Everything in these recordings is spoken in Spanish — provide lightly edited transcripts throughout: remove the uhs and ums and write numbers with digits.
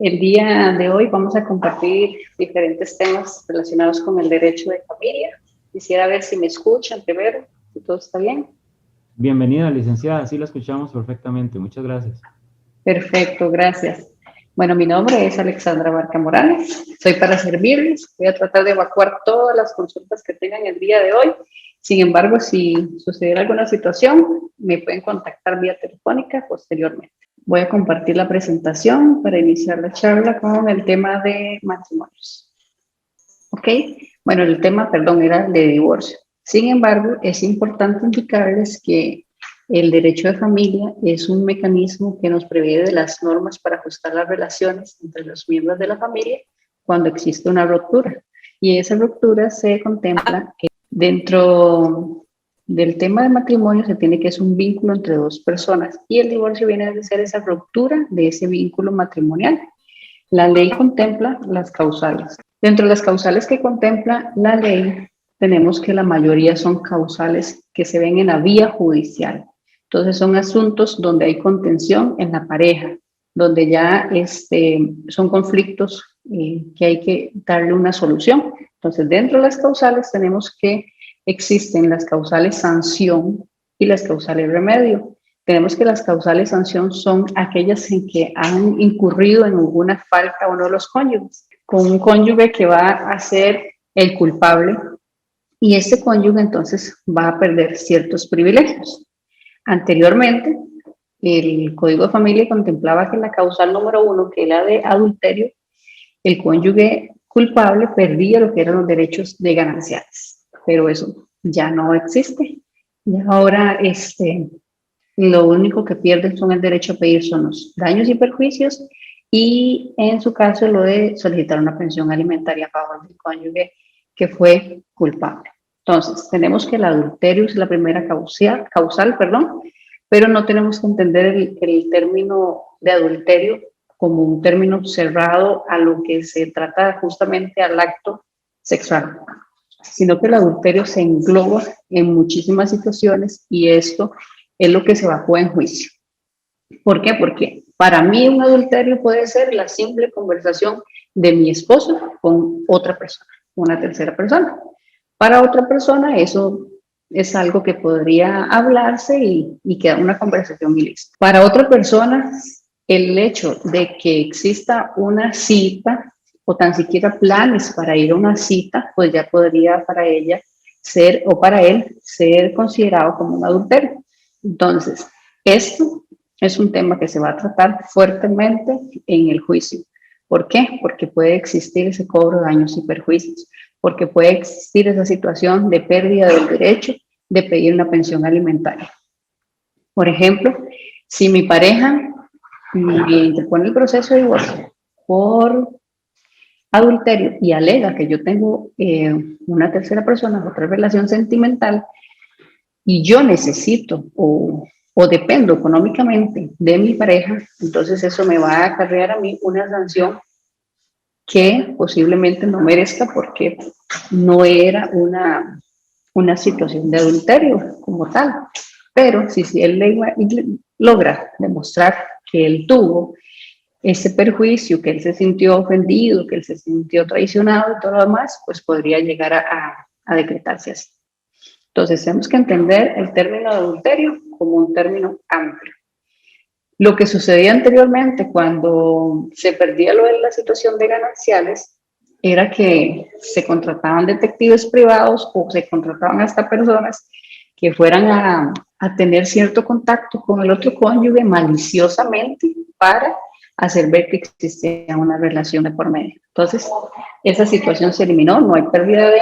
El día de hoy vamos a compartir diferentes temas relacionados con el derecho de familia. Quisiera ver si me escuchan primero, si todo está bien. Bienvenida, licenciada. Sí, la escuchamos perfectamente. Muchas gracias. Perfecto, gracias. Bueno, mi nombre es Alexandra Barca Morales. Soy para servirles. Voy a tratar de evacuar todas las consultas que tengan el día de hoy. Sin embargo, si sucediera alguna situación, me pueden contactar vía telefónica posteriormente. Voy a compartir la presentación para iniciar la charla con el tema de matrimonios. ¿Ok? Bueno, el tema, perdón, era el de divorcio. Sin embargo, es importante indicarles que el derecho de familia es un mecanismo que nos prevé de las normas para ajustar las relaciones entre los miembros de la familia cuando existe una ruptura. Y esa ruptura se contempla dentro del tema de matrimonio, se tiene que es un vínculo entre dos personas y el divorcio viene a ser esa ruptura de ese vínculo matrimonial. La ley contempla las causales. Dentro de las causales que contempla la ley, tenemos que la mayoría son causales que se ven en la vía judicial. Entonces son asuntos donde hay contención en la pareja, donde ya son conflictos que hay que darle una solución. Entonces dentro de las causales tenemos que existen las causales sanción y las causales remedio. Tenemos que las causales sanción son aquellas en que han incurrido en alguna falta uno de los cónyuges, con un cónyuge que va a ser el culpable y este cónyuge entonces va a perder ciertos privilegios. Anteriormente, el Código de Familia contemplaba que la causal número 1, que era de adulterio, el cónyuge culpable perdía lo que eran los derechos de gananciales, pero eso ya no existe. Y ahora lo único que pierden son el derecho a pedir son los daños y perjuicios y en su caso lo de solicitar una pensión alimentaria a favor del cónyuge que fue culpable. Entonces, tenemos que el adulterio es la primera causal, pero no tenemos que entender el término de adulterio como un término cerrado a lo que se trata justamente al acto sexual, sino que el adulterio se engloba en muchísimas situaciones y esto es lo que se evacúa en juicio. ¿Por qué? Porque para mí un adulterio puede ser la simple conversación de mi esposo con otra persona, una tercera persona. Para otra persona eso es algo que podría hablarse y quedar una conversación y listo. Para otra persona, el hecho de que exista una cita o tan siquiera planes para ir a una cita, pues ya podría para ella ser o para él ser considerado como un adulterio. Entonces, esto es un tema que se va a tratar fuertemente en el juicio. ¿Por qué? Porque puede existir ese cobro de daños y perjuicios, porque puede existir esa situación de pérdida del derecho de pedir una pensión alimentaria. Por ejemplo, si mi pareja me interpone el proceso de divorcio por adulterio y alega que yo tengo una tercera persona, otra relación sentimental, y yo necesito o dependo económicamente de mi pareja, entonces eso me va a acarrear a mí una sanción que posiblemente no merezca porque no era una situación de adulterio como tal. Pero si él logra demostrar que él tuvo ese perjuicio, que él se sintió ofendido, que él se sintió traicionado y todo lo demás, pues podría llegar a decretarse así. Entonces tenemos que entender el término de adulterio como un término amplio. Lo que sucedía anteriormente cuando se perdía lo de la situación de gananciales era que se contrataban detectives privados o se contrataban hasta personas que fueran a tener cierto contacto con el otro cónyuge maliciosamente para hacer ver que existía una relación de por medio. Entonces, esa situación se eliminó, no hay pérdida de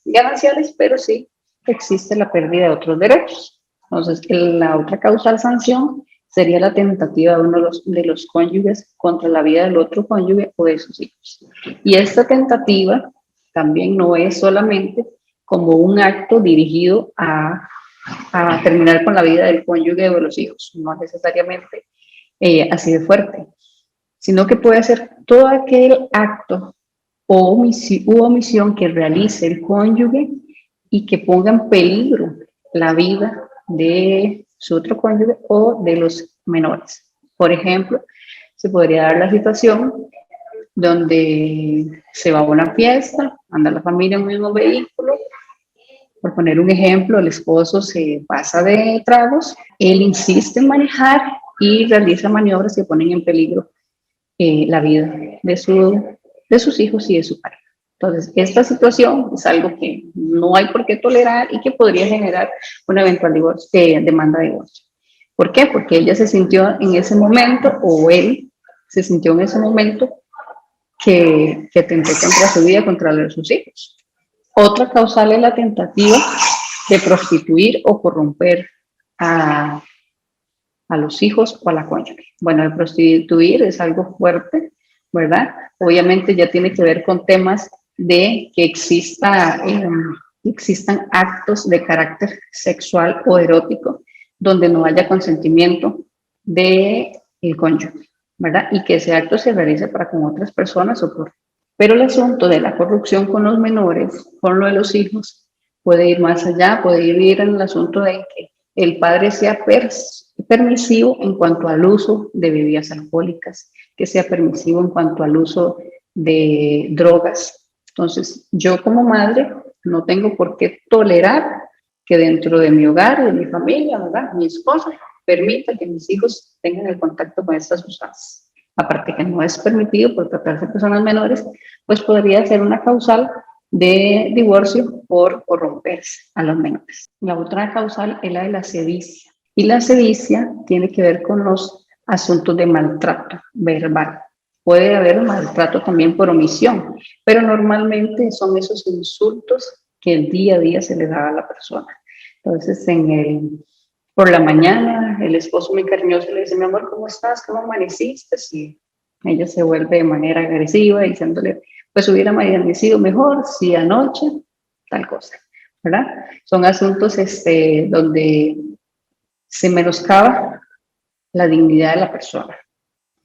gananciales, pero sí existe la pérdida de otros derechos. Entonces, la otra causal sanción sería la tentativa de uno de los cónyuges contra la vida del otro cónyuge o de sus hijos. Y esta tentativa también no es solamente como un acto dirigido a terminar con la vida del cónyuge o de los hijos, no necesariamente así de fuerte, sino que puede ser todo aquel acto o omisión que realice el cónyuge y que ponga en peligro la vida de su otro cónyuge o de los menores. Por ejemplo, se podría dar la situación donde se va a una fiesta, anda la familia en un mismo vehículo. Por poner un ejemplo, el esposo se pasa de tragos, él insiste en manejar y realiza maniobras que ponen en peligro la vida de sus hijos y de su pareja. Entonces, esta situación es algo que no hay por qué tolerar y que podría generar una eventual demanda de divorcio. ¿Por qué? Porque ella se sintió en ese momento, o él se sintió en ese momento, que atentó contra su vida, contra la de sus hijos. Otra causal es la tentativa de prostituir o corromper a los hijos o a la cónyuge. Bueno, el prostituir es algo fuerte, ¿verdad? Obviamente ya tiene que ver con temas de que existan actos de carácter sexual o erótico donde no haya consentimiento del cónyuge, ¿verdad? Y que ese acto se realice para con otras personas o por... Pero el asunto de la corrupción con los menores, con lo de los hijos, puede ir más allá, puede ir en el asunto de que el padre sea permisivo en cuanto al uso de bebidas alcohólicas, que sea permisivo en cuanto al uso de drogas. Entonces, yo como madre no tengo por qué tolerar que dentro de mi hogar, de mi familia, ¿verdad?, mi esposa permita que mis hijos tengan el contacto con estas sustancias. Aparte que no es permitido por tratarse de personas menores, pues podría ser una causal de divorcio por corromperse a los menores. La otra causal es la de la sevicia. Y la sevicia tiene que ver con los asuntos de maltrato verbal. Puede haber maltrato también por omisión, pero normalmente son esos insultos que el día a día se le da a la persona. Entonces, por la mañana, el esposo muy cariñoso le dice: mi amor, ¿cómo estás? ¿Cómo amaneciste? Y ella se vuelve de manera agresiva diciéndole: pues hubiera amanecido mejor si anoche tal cosa, ¿verdad? Son asuntos donde se menoscaba la dignidad de la persona.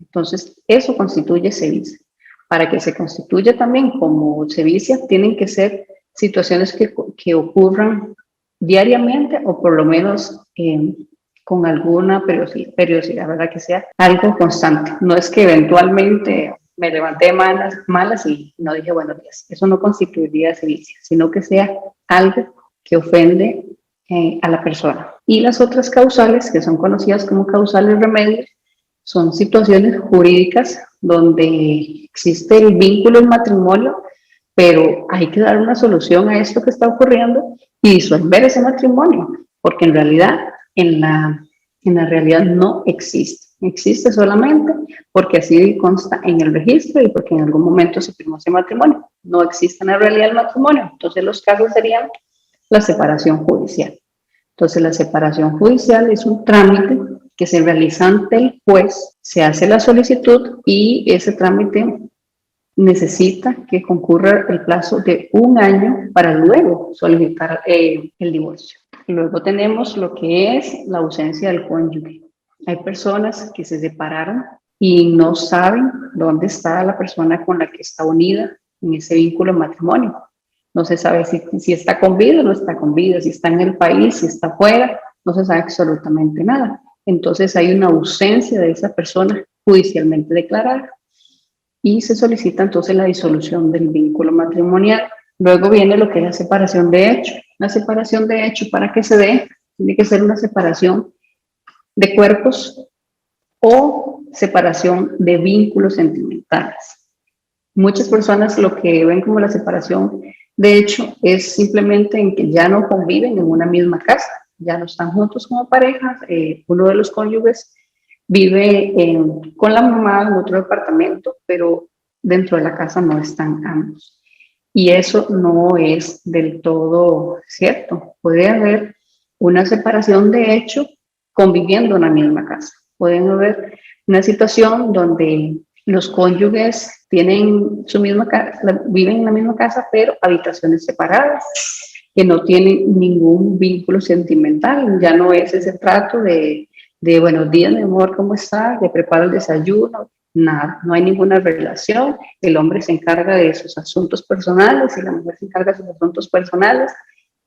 Entonces, eso constituye sevicia. Para que se constituya también como sevicia, tienen que ser situaciones que ocurran diariamente o por lo menos con alguna periodicidad, ¿verdad? Que sea algo constante. No es que eventualmente me levanté malas y no dije buenos días. Eso no constituiría sevicia, sino que sea algo que ofende a la persona. Y las otras causales, que son conocidas como causales remedios, son situaciones jurídicas donde existe el vínculo en matrimonio, pero hay que dar una solución a esto que está ocurriendo y disolver ese matrimonio, porque en realidad en la realidad no existe. Existe solamente porque así consta en el registro y porque en algún momento se firmó ese matrimonio. No existe en la realidad el matrimonio. Entonces los casos serían la separación judicial. Entonces la separación judicial es un trámite que se realiza ante el juez, se hace la solicitud y ese trámite necesita que concurra el plazo de 1 año para luego solicitar el divorcio. Y luego tenemos lo que es la ausencia del cónyuge. Hay personas que se separaron y no saben dónde está la persona con la que está unida en ese vínculo de matrimonio. No se sabe si está con vida o no está con vida, si está en el país, si está fuera, no se sabe absolutamente nada. Entonces hay una ausencia de esa persona judicialmente declarada y se solicita entonces la disolución del vínculo matrimonial. Luego viene lo que es la separación de hecho. La separación de hecho, para que se dé, tiene que ser una separación de cuerpos o separación de vínculos sentimentales. Muchas personas lo que ven como la separación de hecho es simplemente en que ya no conviven en una misma casa, ya no están juntos como pareja, uno de los cónyuges vive con la mamá en otro departamento, pero dentro de la casa no están ambos. Y eso no es del todo cierto. Puede haber una separación de hecho conviviendo en la misma casa. Pueden haber una situación donde los cónyuges tienen su misma casa, viven en la misma casa, pero habitaciones separadas, que no tienen ningún vínculo sentimental. Ya no es ese trato de buenos días, mi amor, ¿cómo estás? Le preparo el desayuno. Nada, no hay ninguna relación. El hombre se encarga de sus asuntos personales y la mujer se encarga de sus asuntos personales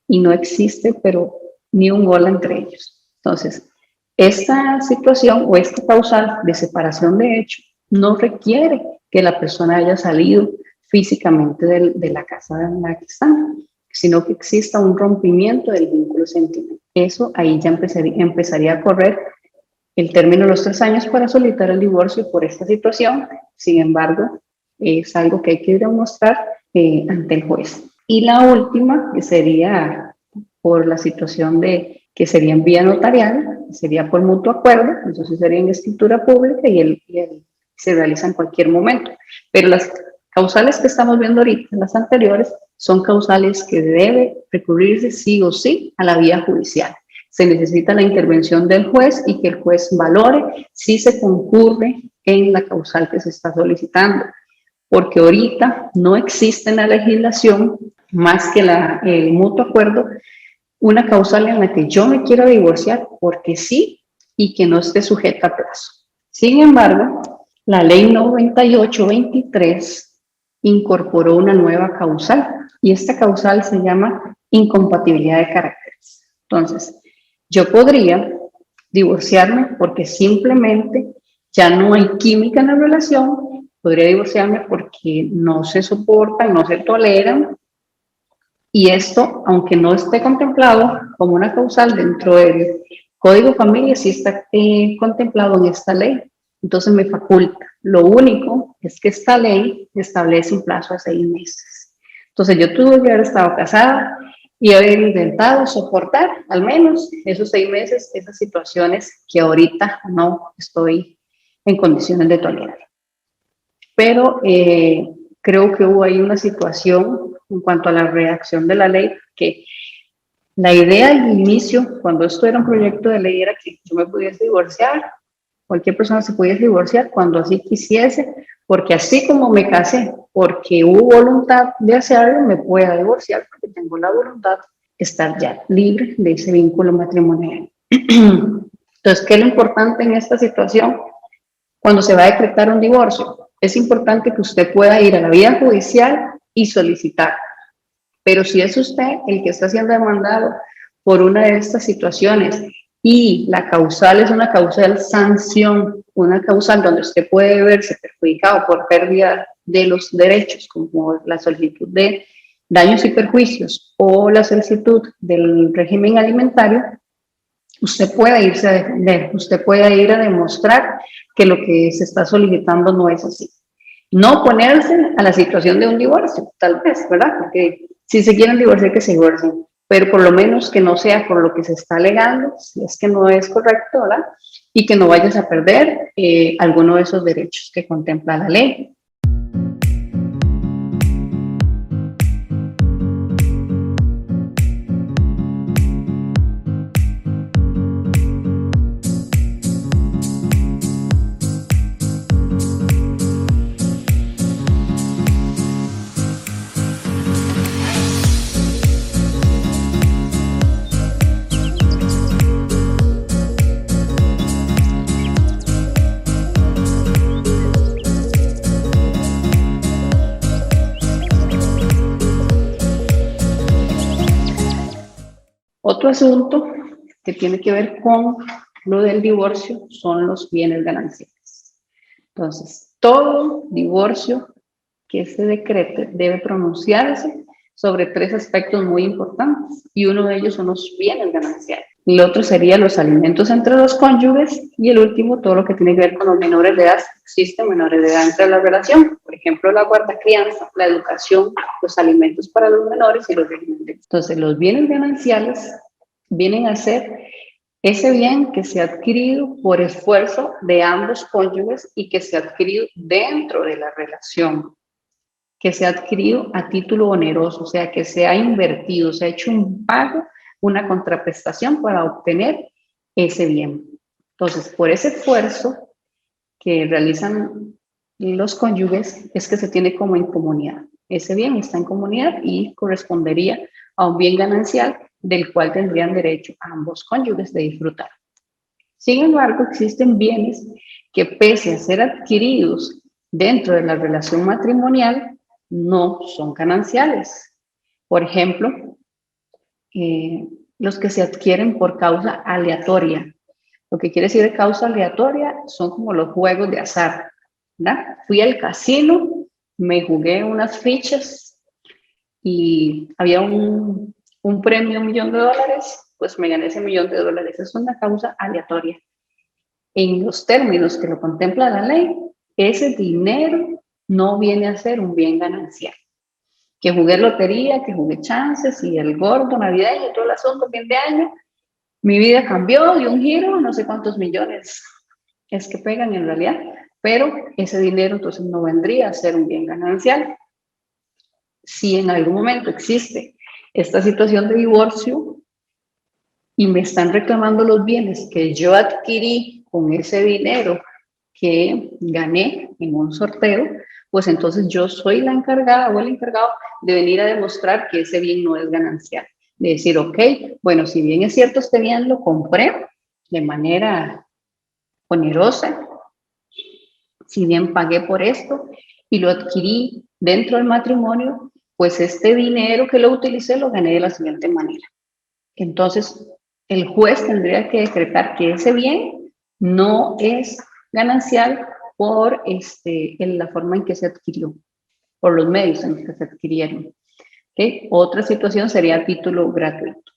y no existe, pero ni un hola entre ellos. Entonces, esta situación o esta causal de separación de hecho no requiere que la persona haya salido físicamente de la casa en la que están, sino que exista un rompimiento del vínculo sentimental. Eso ahí ya empezaría a correr el término de los 3 años para solicitar el divorcio por esta situación. Sin embargo, es algo que hay que demostrar ante el juez. Y la última, que sería por la situación de que sería en vía notarial, sería por mutuo acuerdo, entonces sería en escritura pública y se realiza en cualquier momento. Pero las causales que estamos viendo ahorita, las anteriores, son causales que debe recurrirse sí o sí a la vía judicial. Se necesita la intervención del juez y que el juez valore si se concurre en la causal que se está solicitando, porque ahorita no existe en la legislación más que el mutuo acuerdo, una causal en la que yo me quiero divorciar porque sí y que no esté sujeta a plazo. Sin embargo, la ley 98/23 incorporó una nueva causal y esta causal se llama incompatibilidad de caracteres. Entonces, yo podría divorciarme porque simplemente ya no hay química en la relación, podría divorciarme porque no se soportan, no se toleran, y esto, aunque no esté contemplado como una causal dentro del Código Familia, sí está contemplado en esta ley, entonces me faculta. Lo único es que esta ley establece un plazo de 6 meses. Entonces yo tuve que haber estado casada y haber intentado soportar al menos esos 6 meses, esas situaciones que ahorita no estoy en condiciones de tolerar. Pero creo que hubo ahí una situación en cuanto a la redacción de la ley, que la idea al inicio, cuando esto era un proyecto de ley, era que yo me pudiese divorciar, cualquier persona se pudiese divorciar cuando así quisiese, porque así como me casé, porque hubo voluntad de hacerlo, me pueda divorciar porque tengo la voluntad de estar ya libre de ese vínculo matrimonial. Entonces, ¿qué es lo importante en esta situación? Cuando se va a decretar un divorcio, es importante que usted pueda ir a la vía judicial y solicitar. Pero si es usted el que está siendo demandado por una de estas situaciones y la causal es una causal sanción, una causal donde usted puede verse perjudicado por pérdida de los derechos, como la solicitud de daños y perjuicios o la solicitud del régimen alimentario, usted puede irse a defender, usted puede ir a demostrar que lo que se está solicitando no es así. No ponerse a la situación de un divorcio, tal vez, ¿verdad? Porque si se quieren divorciar, que se divorcien, pero por lo menos que no sea por lo que se está alegando, si es que no es correcto, ¿verdad? Y que no vayas a perder alguno de esos derechos que contempla la ley. Otro asunto que tiene que ver con lo del divorcio son los bienes gananciales. Entonces, todo divorcio que se decrete debe pronunciarse sobre 3 aspectos muy importantes y uno de ellos son los bienes gananciales. El otro sería los alimentos entre los cónyuges y el último, todo lo que tiene que ver con los menores de edad. Existen menores de edad entre la relación, por ejemplo, la guardacrianza, la educación, los alimentos para los menores y los regímenes. Entonces, los bienes gananciales vienen a ser ese bien que se ha adquirido por esfuerzo de ambos cónyuges y que se ha adquirido dentro de la relación, que se ha adquirido a título oneroso, o sea, que se ha invertido, se ha hecho un pago, una contraprestación para obtener ese bien. Entonces, por ese esfuerzo que realizan los cónyuges es que se tiene como en comunidad. Ese bien está en comunidad y correspondería a un bien ganancial del cual tendrían derecho ambos cónyuges de disfrutar. Sin embargo, existen bienes que pese a ser adquiridos dentro de la relación matrimonial, no son gananciales. Por ejemplo, los que se adquieren por causa aleatoria. Lo que quiere decir de causa aleatoria son como los juegos de azar. ¿verdad? Fui al casino, me jugué unas fichas y había un premio, $1.000.000, pues me gané ese $1.000.000. Es una causa aleatoria. En los términos que lo contempla la ley, ese dinero no viene a ser un bien ganancial. Que jugué lotería, que jugué chances y el gordo navideño, todo el asunto, fin de año, mi vida cambió, dio un giro, no sé cuántos millones es que pegan en realidad, pero ese dinero entonces no vendría a ser un bien ganancial. Si en algún momento existe esta situación de divorcio y me están reclamando los bienes que yo adquirí con ese dinero que gané en un sorteo, pues entonces yo soy la encargada o el encargado de venir a demostrar que ese bien no es ganancial. De decir, ok, bueno, si bien es cierto, este bien lo compré de manera onerosa, si bien pagué por esto y lo adquirí dentro del matrimonio, pues este dinero que lo utilicé lo gané de la siguiente manera. Entonces, el juez tendría que decretar que ese bien no es ganancial por en la forma en que se adquirió, por los medios en que se adquirieron. ¿Okay? Otra situación sería título gratuito.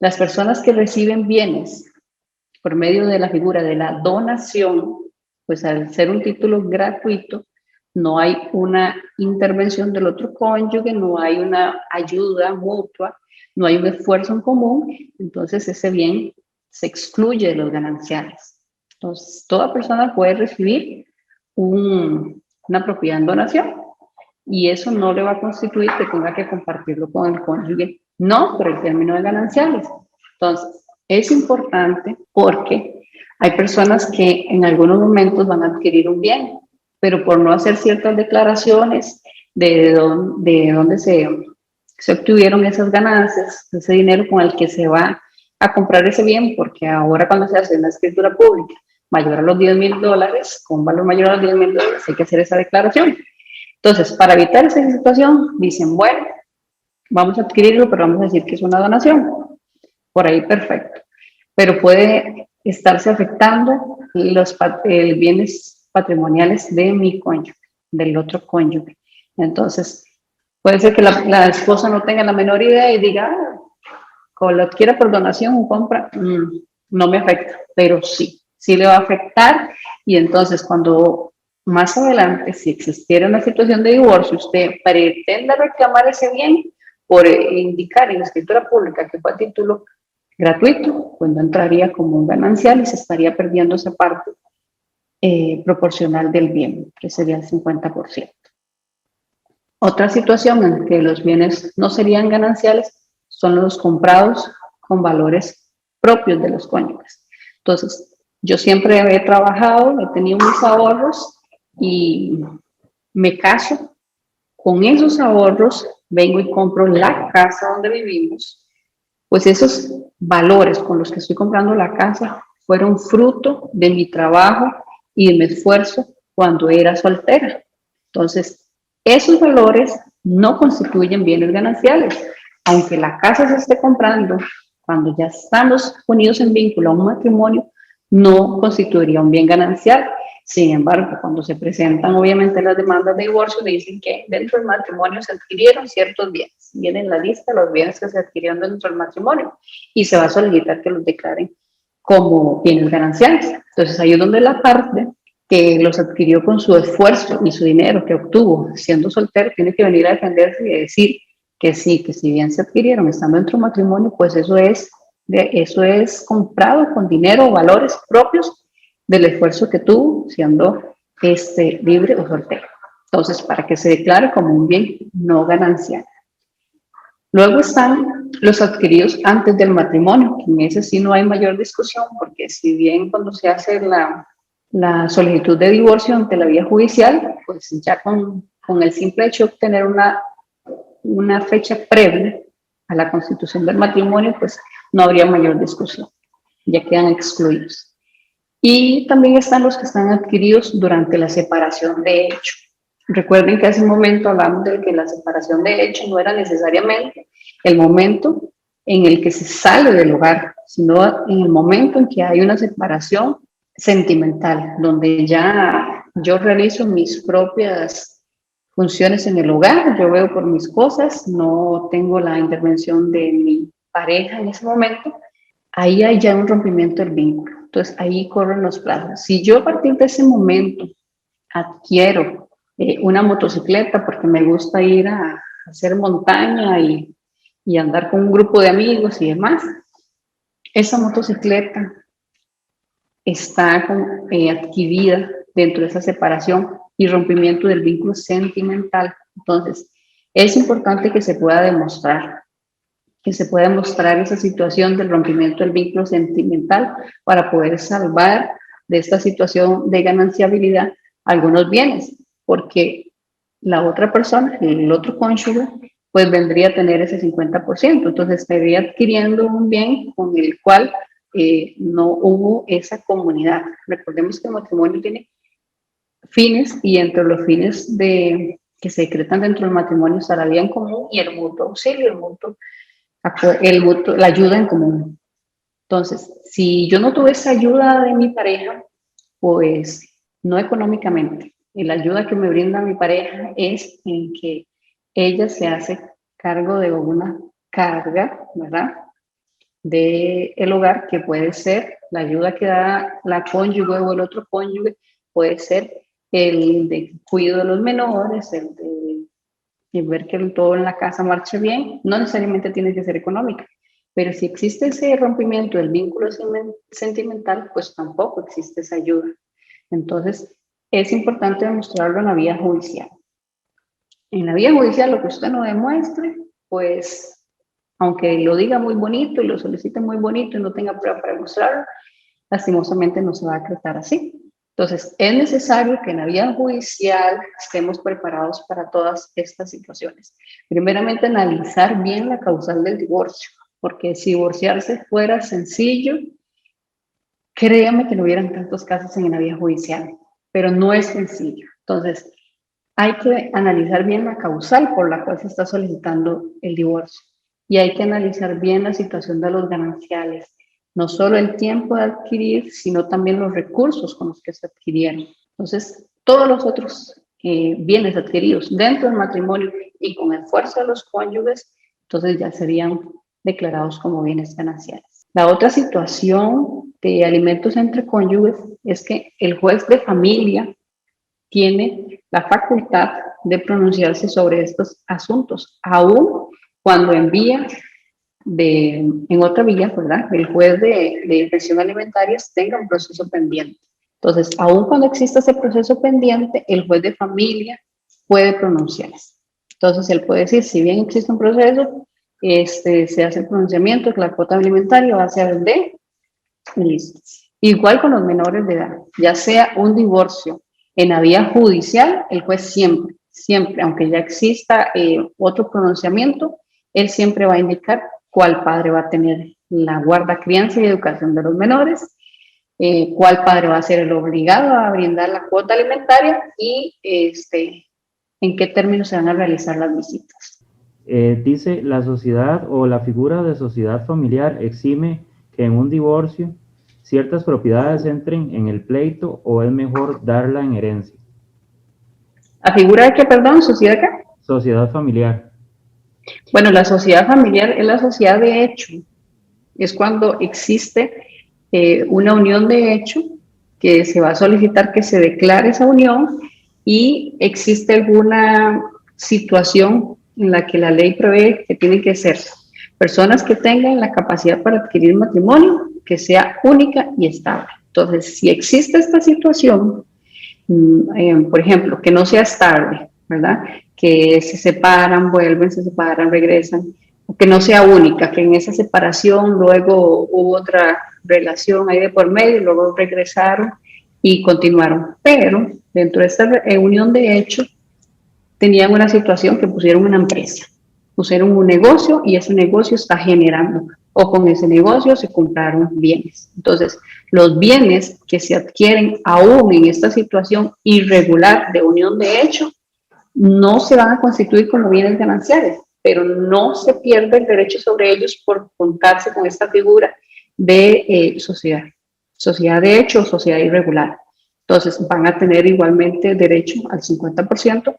Las personas que reciben bienes por medio de la figura de la donación, pues al ser un título gratuito, no hay una intervención del otro cónyuge, no hay una ayuda mutua, no hay un esfuerzo en común, entonces ese bien se excluye de los gananciales. Entonces, toda persona puede recibir una propiedad en donación y eso no le va a constituir que tenga que compartirlo con el cónyuge, no por el término de gananciales. Entonces, es importante porque hay personas que en algunos momentos van a adquirir un bien, pero por no hacer ciertas declaraciones de dónde se obtuvieron esas ganancias, ese dinero con el que se va a comprar ese bien, porque ahora cuando se hace una escritura pública mayor a los $10.000, con un valor mayor a los $10.000, hay que hacer esa declaración. Entonces, para evitar esa situación, dicen, bueno, vamos a adquirirlo, pero vamos a decir que es una donación. Por ahí perfecto. Pero puede estarse afectando los bienes patrimoniales de mi cónyuge, del otro cónyuge. Entonces, puede ser que la esposa no tenga la menor idea y diga, como lo adquiera por donación o compra, no me afecta, pero sí le va a afectar. Y entonces, cuando más adelante, si existiera una situación de divorcio, usted pretenda reclamar ese bien por indicar en la escritura pública que fue a título gratuito, pues no entraría como un ganancial y se estaría perdiendo esa parte proporcional del bien, que sería el 50%. Otra situación en que los bienes no serían gananciales son los comprados con valores propios de los cónyuges. Entonces, yo siempre he trabajado, he tenido mis ahorros y me caso, con esos ahorros vengo y compro la casa donde vivimos, pues esos valores con los que estoy comprando la casa fueron fruto de mi trabajo y de mi esfuerzo cuando era soltera. Entonces, esos valores no constituyen bienes gananciales. Aunque la casa se esté comprando, cuando ya estamos unidos en vínculo a un matrimonio, no constituiría un bien ganancial. Sin embargo, cuando se presentan obviamente las demandas de divorcio, dicen que dentro del matrimonio se adquirieron ciertos bienes. Viene en la lista los bienes que se adquirieron dentro del matrimonio y se va a solicitar que los declaren como bienes gananciales. Entonces ahí es donde la parte que los adquirió con su esfuerzo y su dinero que obtuvo siendo soltero tiene que venir a defenderse y decir que sí, que si bien se adquirieron estando dentro del matrimonio, pues eso es comprado con dinero o valores propios del esfuerzo que tuvo siendo libre o soltero. Entonces, para que se declare como un bien no ganancial. Luego están los adquiridos antes del matrimonio, que en ese sí no hay mayor discusión, porque si bien cuando se hace la solicitud de divorcio ante la vía judicial, pues ya con el simple hecho de obtener una fecha previa a la constitución del matrimonio, pues no habría mayor discusión, ya quedan excluidos. Y también están los que están adquiridos durante la separación de hecho. Recuerden que hace un momento hablamos de que la separación de hecho no era necesariamente el momento en el que se sale del hogar, sino en el momento en que hay una separación sentimental, donde ya yo realizo mis propias funciones en el hogar, yo veo por mis cosas, no tengo la intervención de mi pareja en ese momento, ahí hay ya un rompimiento del vínculo. Entonces, ahí corren los plazos. Si yo a partir de ese momento adquiero una motocicleta porque me gusta ir a hacer montaña y andar con un grupo de amigos y demás, esa motocicleta está adquirida dentro de esa separación y rompimiento del vínculo sentimental. Entonces, es importante que se pueda demostrar esa situación del rompimiento del vínculo sentimental para poder salvar de esta situación de gananciabilidad algunos bienes, porque la otra persona, el otro cónyuge, pues vendría a tener ese 50%, entonces estaría adquiriendo un bien con el cual no hubo esa comunidad. Recordemos que el matrimonio tiene fines y entre los fines que se decretan dentro del matrimonio está la vida en común y el mutuo auxilio, la ayuda en común. Entonces, si yo no tuve esa ayuda de mi pareja, pues no económicamente, y la ayuda que me brinda mi pareja es en que ella se hace cargo de una carga, ¿verdad? Del hogar, que puede ser la ayuda que da la cónyuge o el otro cónyuge, puede ser el de cuidado de los menores, el de ver que todo en la casa marche bien, no necesariamente tiene que ser económica, pero si existe ese rompimiento del vínculo sentimental, pues tampoco existe esa ayuda. Entonces, es importante demostrarlo en la vía judicial. En la vía judicial, lo que usted no demuestre, pues aunque lo diga muy bonito y lo solicite muy bonito y no tenga prueba para demostrarlo, lastimosamente no se va a acretar así. Entonces, es necesario que en la vía judicial estemos preparados para todas estas situaciones. Primeramente, analizar bien la causal del divorcio, porque si divorciarse fuera sencillo, créame que no hubieran tantos casos en la vía judicial, pero no es sencillo. Entonces, hay que analizar bien la causal por la cual se está solicitando el divorcio y hay que analizar bien la situación de los gananciales, no solo el tiempo de adquirir, sino también los recursos con los que se adquirieron. Entonces, todos los otros bienes adquiridos dentro del matrimonio y con el esfuerzo de los cónyuges, entonces ya serían declarados como bienes gananciales. La otra situación de alimentos entre cónyuges es que el juez de familia tiene la facultad de pronunciarse sobre estos asuntos, aún cuando envía en otra vía, ¿verdad? El juez de infracción alimentaria tenga un proceso pendiente. Entonces, aún cuando exista ese proceso pendiente, el juez de familia puede pronunciarse. Entonces, él puede decir, si bien existe un proceso, se hace el pronunciamiento, que la cuota alimentaria va a ser de, y listo. Igual con los menores de edad, ya sea un divorcio en la vía judicial, el juez siempre, aunque ya exista otro pronunciamiento, él siempre va a indicar cuál padre va a tener la guarda, crianza y educación de los menores, cuál padre va a ser el obligado a brindar la cuota alimentaria y en qué términos se van a realizar las visitas. Dice, la sociedad o la figura de sociedad familiar exime que en un divorcio ciertas propiedades entren en el pleito o es mejor darla en herencia. ¿La figura de qué, perdón? ¿Sociedad qué? Sociedad familiar. Bueno, la sociedad familiar es la sociedad de hecho. Es cuando existe una unión de hecho que se va a solicitar que se declare esa unión y existe alguna situación en la que la ley prevé que tienen que ser personas que tengan la capacidad para adquirir matrimonio, que sea única y estable. Entonces, si existe esta situación, por ejemplo, que no sea estable, ¿verdad? Que se separan, vuelven, se separan, regresan, o que no sea única, que en esa separación luego hubo otra relación ahí de por medio, luego regresaron y continuaron. Pero dentro de esta unión de hecho, tenían una situación que pusieron una empresa, pusieron un negocio y ese negocio está generando, o con ese negocio se compraron bienes. Entonces, los bienes que se adquieren aún en esta situación irregular de unión de hecho, no se van a constituir como bienes gananciales, pero no se pierde el derecho sobre ellos por contarse con esta figura de sociedad de hecho o sociedad irregular. Entonces van a tener igualmente derecho al 50%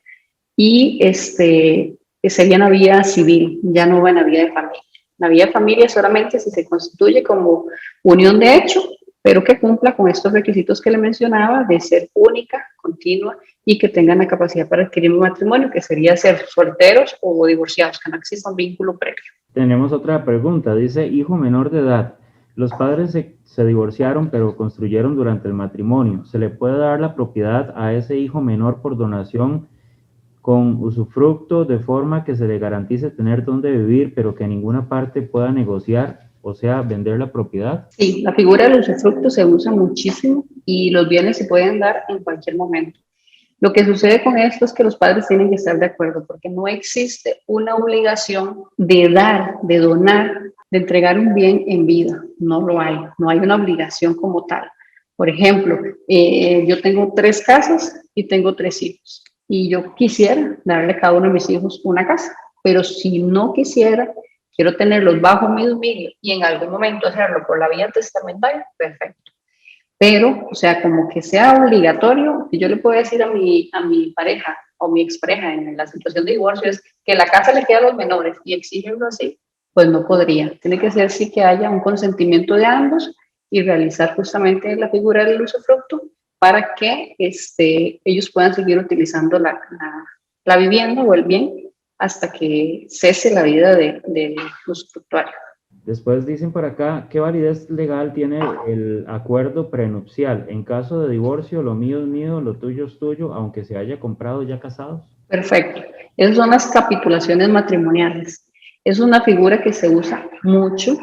y sería una vía civil, ya no va en la vía de familia. La vía de familia solamente si se constituye como unión de hecho, pero que cumpla con estos requisitos que le mencionaba de ser única, continua y que tengan la capacidad para adquirir un matrimonio, que sería ser solteros o divorciados, que no exista un vínculo previo. Tenemos otra pregunta, dice, hijo menor de edad. Los padres se divorciaron, pero construyeron durante el matrimonio. ¿Se le puede dar la propiedad a ese hijo menor por donación con usufructo de forma que se le garantice tener dónde vivir, pero que ninguna parte pueda negociar, o sea, vender la propiedad? Sí, la figura del usufructo se usa muchísimo y los bienes se pueden dar en cualquier momento. Lo que sucede con esto es que los padres tienen que estar de acuerdo porque no existe una obligación de dar, de donar, de entregar un bien en vida. No lo hay, no hay una obligación como tal. Por ejemplo, yo tengo 3 casas y tengo 3 hijos y yo quisiera darle a cada uno de mis hijos una casa, pero si no quisiera, quiero tenerlos bajo mi dominio y en algún momento hacerlo por la vía testamentaria, perfecto. Pero, o sea, como que sea obligatorio, que yo le puedo decir a mi pareja o mi expareja en la situación de divorcio es que la casa le queda a los menores y exigirlo así, pues no podría. Tiene que ser sí que haya un consentimiento de ambos y realizar justamente la figura del usufructo para que ellos puedan seguir utilizando la vivienda o el bien hasta que cese la vida del usufructuario. Después dicen por acá, ¿qué validez legal tiene el acuerdo prenupcial? En caso de divorcio, lo mío es mío, lo tuyo es tuyo, aunque se haya comprado ya casados. Perfecto. Esas son las capitulaciones matrimoniales. Es una figura que se usa mucho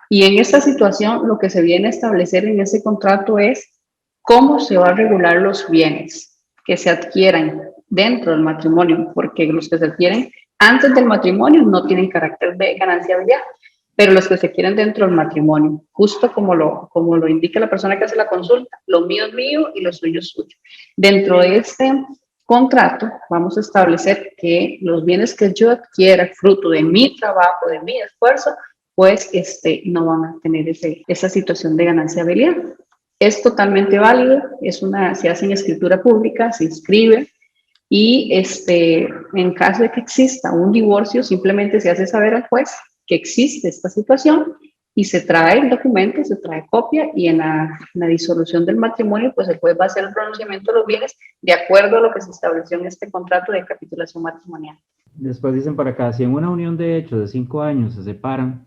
y en esta situación lo que se viene a establecer en ese contrato es cómo se va a regular los bienes que se adquieran dentro del matrimonio, porque los que se adquieren antes del matrimonio no tienen carácter de gananciabilidad, pero los que se adquieren dentro del matrimonio, justo como lo indica la persona que hace la consulta, lo mío es mío y lo suyo es suyo. Dentro de este contrato vamos a establecer que los bienes que yo adquiera fruto de mi trabajo, de mi esfuerzo, pues no van a tener esa situación de gananciabilidad. Es totalmente válido, se hace en escritura pública, se inscribe y en caso de que exista un divorcio, simplemente se hace saber al juez que existe esta situación y se trae el documento, se trae copia y en la disolución del matrimonio, pues el juez va a hacer el pronunciamiento de los bienes de acuerdo a lo que se estableció en este contrato de capitulación matrimonial. Después dicen por acá, si en una unión de hecho de 5 años se separan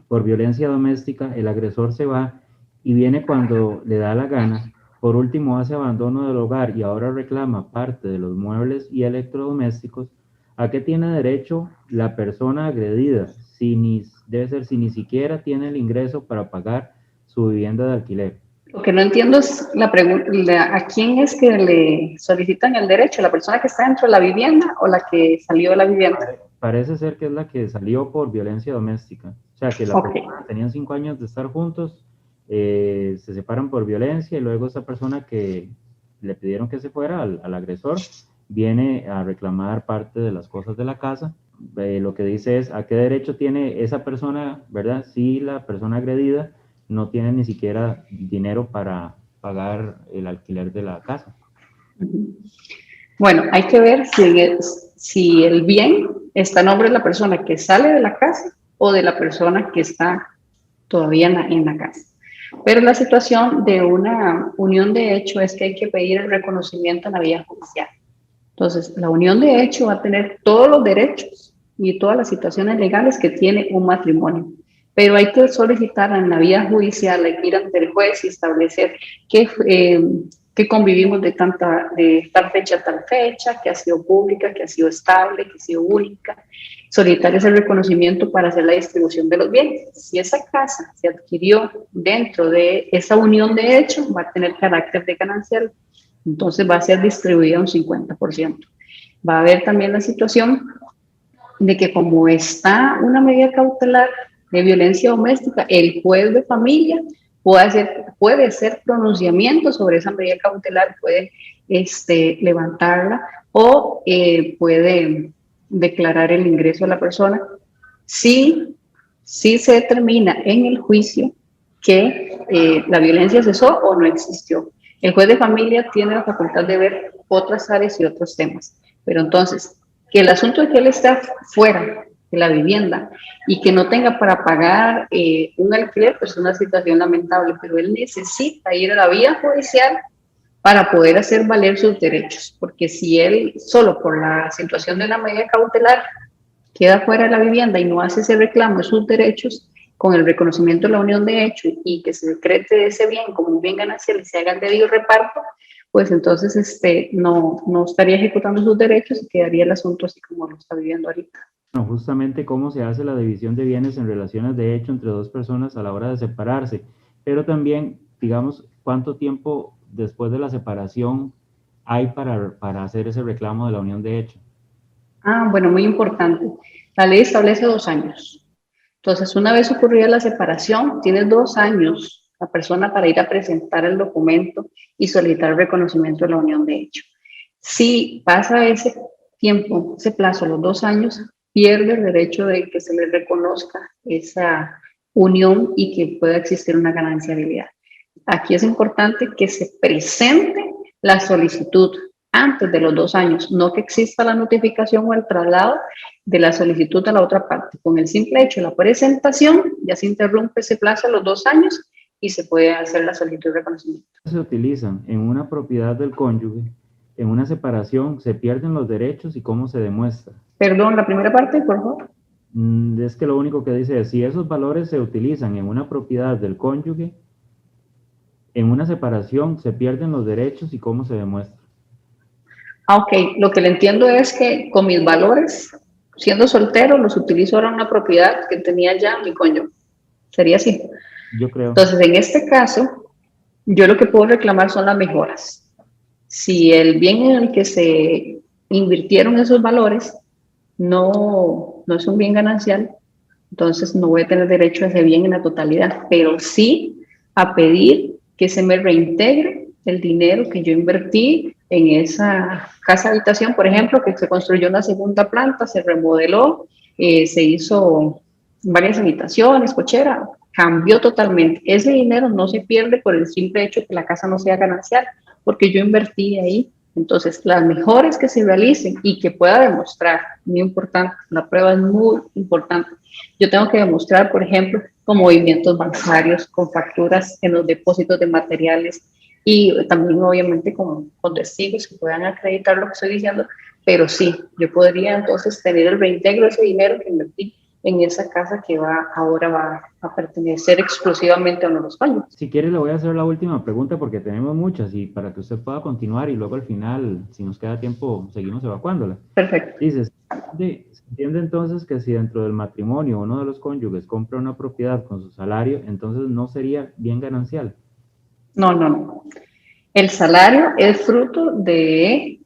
por violencia doméstica, el agresor se va y viene cuando le da la gana, por último hace abandono del hogar y ahora reclama parte de los muebles y electrodomésticos, ¿a qué tiene derecho la persona agredida? Si ni siquiera tiene el ingreso para pagar su vivienda de alquiler. Lo que no entiendo es la pregunta, ¿a quién es que le solicitan el derecho? ¿La persona que está dentro de la vivienda o la que salió de la vivienda? Parece ser que es la que salió por violencia doméstica. O sea, que la persona, tenían 5 años de estar juntos, se separan por violencia y luego esa persona que le pidieron que se fuera al agresor viene a reclamar parte de las cosas de la casa. Lo que dice es, ¿a qué derecho tiene esa persona, verdad? Si la persona agredida no tiene ni siquiera dinero para pagar el alquiler de la casa. Bueno, hay que ver si el bien está a nombre de la persona que sale de la casa o de la persona que está todavía en la casa. Pero la situación de una unión de hecho es que hay que pedir el reconocimiento en la vía judicial. Entonces, la unión de hecho va a tener todos los derechos y todas las situaciones legales que tiene un matrimonio. Pero hay que solicitar en la vía judicial, hay que ir ante el juez y establecer que convivimos de tal fecha a tal fecha, que ha sido pública, que ha sido estable, que ha sido única. Solicitar ese reconocimiento para hacer la distribución de los bienes. Si esa casa se adquirió dentro de esa unión de hecho, va a tener carácter de ganancial, entonces va a ser distribuida un 50%. Va a haber también la situación de que como está una medida cautelar de violencia doméstica, el juez de familia puede hacer pronunciamiento sobre esa medida cautelar, puede levantarla o puede declarar el ingreso de la persona si se determina en el juicio que la violencia cesó o no existió. El juez de familia tiene la facultad de ver otras áreas y otros temas, pero entonces, que el asunto de que él está fuera de la vivienda y que no tenga para pagar un alquiler, pues es una situación lamentable, pero él necesita ir a la vía judicial para poder hacer valer sus derechos, porque si él solo por la situación de una medida cautelar queda fuera de la vivienda y no hace ese reclamo de sus derechos, con el reconocimiento de la unión de hecho y que se decrete ese bien como un bien ganancial y se haga el debido reparto, pues entonces no estaría ejecutando sus derechos y quedaría el asunto así como lo está viviendo ahorita. No, justamente cómo se hace la división de bienes en relaciones de hecho entre dos personas a la hora de separarse, pero también, digamos, cuánto tiempo después de la separación hay para hacer ese reclamo de la unión de hecho. Bueno, muy importante. La ley establece 2 años. Entonces, una vez ocurrida la separación, tienes 2 años la persona para ir a presentar el documento y solicitar el reconocimiento de la unión de hecho. Si pasa ese tiempo, ese plazo, los 2 años, pierde el derecho de que se le reconozca esa unión y que pueda existir una gananciabilidad. Aquí es importante que se presente la solicitud antes de los 2 años, no que exista la notificación o el traslado de la solicitud a la otra parte. Con el simple hecho de la presentación, ya se interrumpe ese plazo a los 2 años y se puede hacer la solicitud de reconocimiento. Se utilizan en una propiedad del cónyuge, en una separación, se pierden los derechos y cómo se demuestra. Perdón, la primera parte, por favor. Es que lo único que dice es, si esos valores se utilizan en una propiedad del cónyuge, en una separación se pierden los derechos y cómo se demuestra. Ok, lo que le entiendo es que con mis valores, siendo soltero, los utilizo ahora en una propiedad que tenía ya mi cónyuge. Sería así. Yo creo. Entonces, en este caso, yo lo que puedo reclamar son las mejoras. Si el bien en el que se invirtieron esos valores no es un bien ganancial, entonces no voy a tener derecho a ese bien en la totalidad, pero sí a pedir que se me reintegre el dinero que yo invertí en esa casa habitación, por ejemplo, que se construyó una segunda planta, se remodeló, se hizo varias habitaciones, cochera, cambió totalmente. Ese dinero no se pierde por el simple hecho de que la casa no sea ganancial, porque yo invertí ahí. Entonces, las mejoras que se realicen y que pueda demostrar, muy importante, la prueba es muy importante. Yo tengo que demostrar, por ejemplo, con movimientos bancarios, con facturas en los depósitos de materiales y también, obviamente, con testigos que puedan acreditar lo que estoy diciendo, pero sí, yo podría entonces tener el reintegro de ese dinero que invertí en esa casa que ahora va a pertenecer exclusivamente a uno de los cónyuges. Si quiere le voy a hacer la última pregunta porque tenemos muchas y para que usted pueda continuar y luego al final, si nos queda tiempo, seguimos evacuándola. Perfecto. Dice, se entiende entonces que si dentro del matrimonio uno de los cónyuges compra una propiedad con su salario, entonces no sería bien ganancial. No. El salario es fruto de,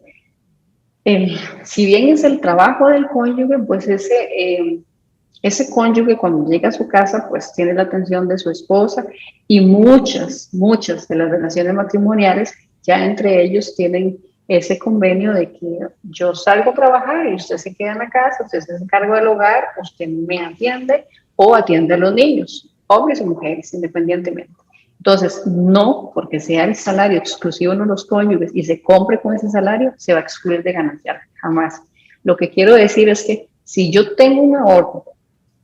si bien es el trabajo del cónyuge, pues ese cónyuge cuando llega a su casa, pues tiene la atención de su esposa y muchas de las relaciones matrimoniales, ya entre ellos tienen ese convenio de que yo salgo a trabajar y usted se queda en la casa, usted se encarga del hogar, usted me atiende o atiende a los niños, hombres o mujeres, independientemente. Entonces, no porque sea el salario exclusivo de los cónyuges y se compre con ese salario, se va a excluir de ganancial, jamás. Lo que quiero decir es que si yo tengo un ahorro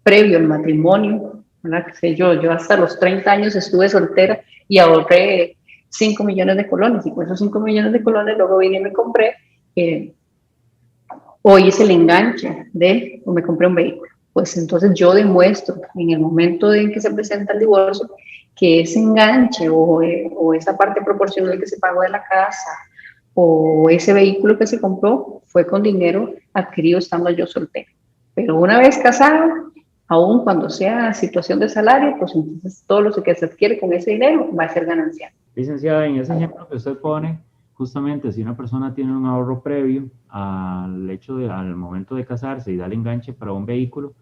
previo al matrimonio, ¿verdad? Que sé yo hasta los 30 años estuve soltera y ahorré 5 millones de colones y con esos 5 millones de colones luego vine y me compré o hice el enganche o me compré un vehículo. Pues entonces yo demuestro en el momento en que se presenta el divorcio que ese enganche o esa parte proporcional que se pagó de la casa o ese vehículo que se compró fue con dinero adquirido estando yo soltera. Pero una vez casado, aun cuando sea situación de salario, pues entonces todo lo que se adquiere con ese dinero va a ser ganancial. Licenciada, en ese ejemplo que usted pone, justamente si una persona tiene un ahorro previo al momento de casarse y da el enganche para un vehículo,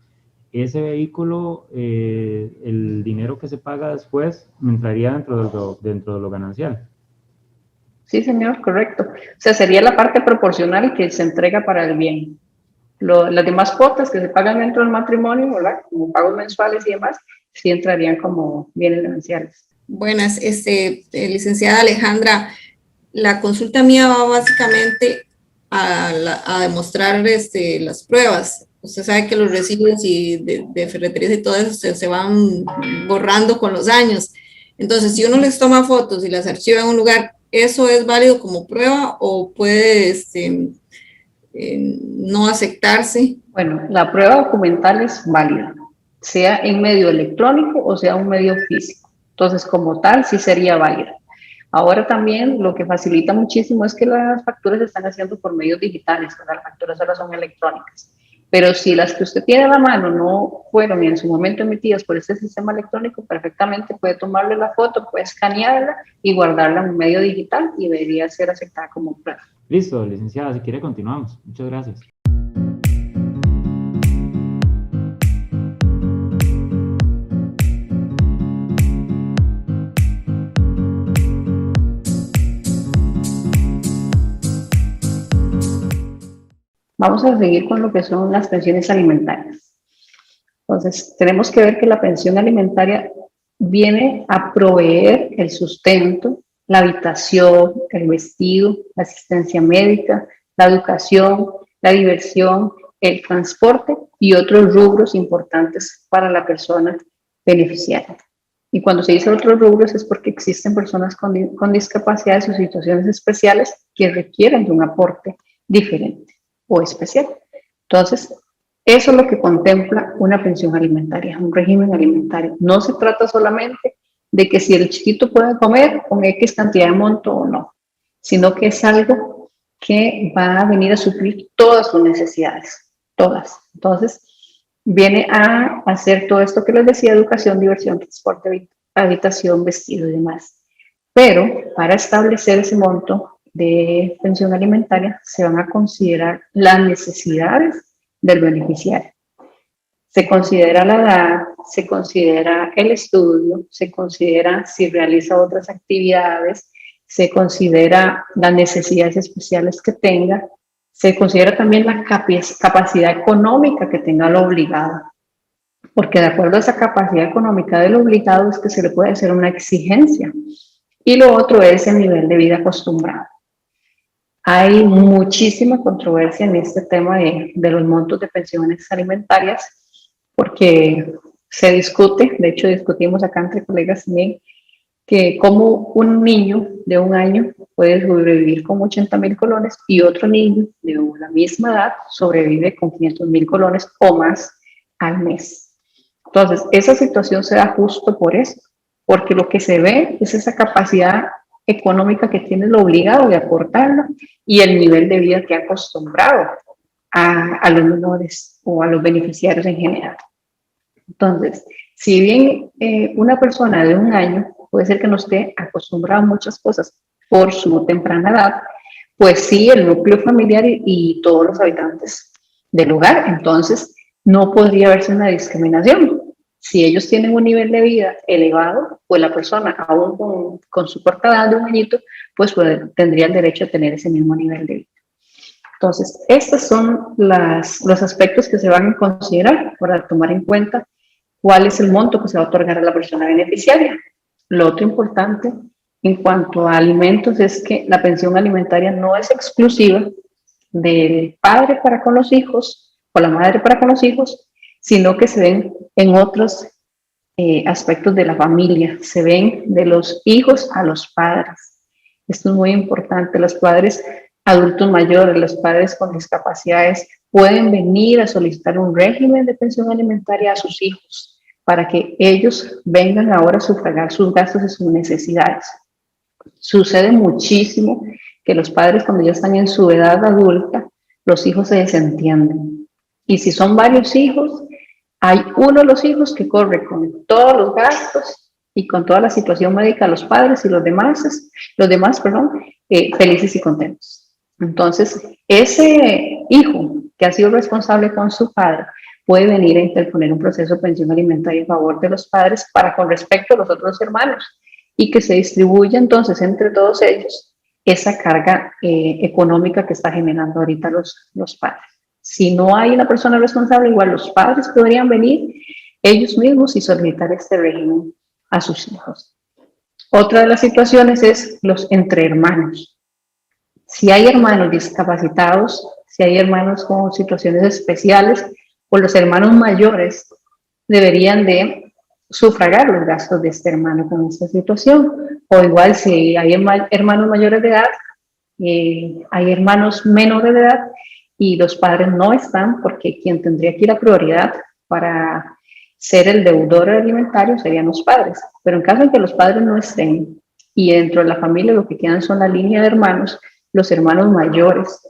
ese vehículo, el dinero que se paga después entraría dentro de lo ganancial. Sí, señor, correcto. O sea, sería la parte proporcional que se entrega para el bien. Las demás cuotas que se pagan dentro del matrimonio, ¿verdad? Como pagos mensuales y demás, sí entrarían como bienes gananciales. Buenas, licenciada Alejandra, la consulta mía va básicamente a demostrar las pruebas. Usted sabe que los residuos de ferreterías y todo eso se van borrando con los años. Entonces, si uno les toma fotos y las archiva en un lugar, ¿eso es válido como prueba o puede no aceptarse? Bueno, la prueba documental es válida, sea en medio electrónico o sea un medio físico. Entonces, como tal, sí sería válida. Ahora también lo que facilita muchísimo es que las facturas se están haciendo por medios digitales, o sea, las facturas ahora son electrónicas. Pero si las que usted tiene a la mano no fueron en su momento emitidas por este sistema electrónico, perfectamente puede tomarle la foto, puede escanearla y guardarla en un medio digital y debería ser aceptada como prueba. Listo, licenciada, si quiere continuamos. Muchas gracias. Vamos a seguir con lo que son las pensiones alimentarias. Entonces, tenemos que ver que la pensión alimentaria viene a proveer el sustento, la habitación, el vestido, la asistencia médica, la educación, la diversión, el transporte y otros rubros importantes para la persona beneficiaria. Y cuando se dice otros rubros es porque existen personas con discapacidades o situaciones especiales que requieren de un aporte diferente o especial. Entonces, eso es lo que contempla una pensión alimentaria, un régimen alimentario. No se trata solamente de que si el chiquito puede comer con X cantidad de monto o no, sino que es algo que va a venir a suplir todas sus necesidades, todas. Entonces, viene a hacer todo esto que les decía, educación, diversión, transporte, habitación, vestido y demás. Pero para establecer ese monto de pensión alimentaria se van a considerar las necesidades del beneficiario. Se considera la edad, se considera el estudio, se considera si realiza otras actividades, se considera las necesidades especiales que tenga, se considera también la capacidad económica que tenga el obligado, porque de acuerdo a esa capacidad económica del obligado es que se le puede hacer una exigencia. Y lo otro es el nivel de vida acostumbrado. Hay muchísima controversia en este tema de los montos de pensiones alimentarias, porque se discute, de hecho discutimos acá entre colegas también, que como un niño de 1 año puede sobrevivir con 80.000 colones y otro niño de la misma edad sobrevive con 500.000 colones o más al mes. Entonces, esa situación se da justo por eso, porque lo que se ve es esa capacidad económica que tiene el obligado de aportarla y el nivel de vida que ha acostumbrado a los menores o a los beneficiarios en general. Entonces, si bien una persona de 1 año puede ser que no esté acostumbrada a muchas cosas por su temprana edad, pues sí, el núcleo familiar y todos los habitantes del lugar, entonces no podría haberse una discriminación. Si ellos tienen un nivel de vida elevado, pues la persona, aún con su corta edad de 1 añito, pues tendría el derecho a tener ese mismo nivel de vida. Entonces, estos son los aspectos que se van a considerar para tomar en cuenta cuál es el monto que se va a otorgar a la persona beneficiaria. Lo otro importante en cuanto a alimentos es que la pensión alimentaria no es exclusiva del padre para con los hijos o la madre para con los hijos, sino que se ven en otros aspectos de la familia, se ven de los hijos a los padres. Esto es muy importante. Los padres adultos mayores, los padres con discapacidades pueden venir a solicitar un régimen de pensión alimentaria a sus hijos para que ellos vengan ahora a sufragar sus gastos y sus necesidades. Sucede muchísimo que los padres cuando ya están en su edad adulta, los hijos se desentienden. Y si son varios hijos, hay uno de los hijos que corre con todos los gastos y con toda la situación médica de los padres y los demás, felices y contentos. Entonces, ese hijo que ha sido responsable con su padre puede venir a interponer un proceso de pensión alimentaria a favor de los padres para con respecto a los otros hermanos y que se distribuya entonces entre todos ellos esa carga económica que está generando ahorita los padres. Si no hay una persona responsable, igual los padres podrían venir ellos mismos y solicitar este régimen a sus hijos. Otra de las situaciones es los entre hermanos. Si hay hermanos discapacitados, si hay hermanos con situaciones especiales, o los hermanos mayores deberían de sufragar los gastos de este hermano con esta situación. O igual si hay hermanos mayores de edad, hay hermanos menores de edad y los padres no están, porque quien tendría aquí la prioridad para ser el deudor alimentario serían los padres. Pero en caso de que los padres no estén y dentro de la familia lo que quedan son la línea de hermanos, los hermanos mayores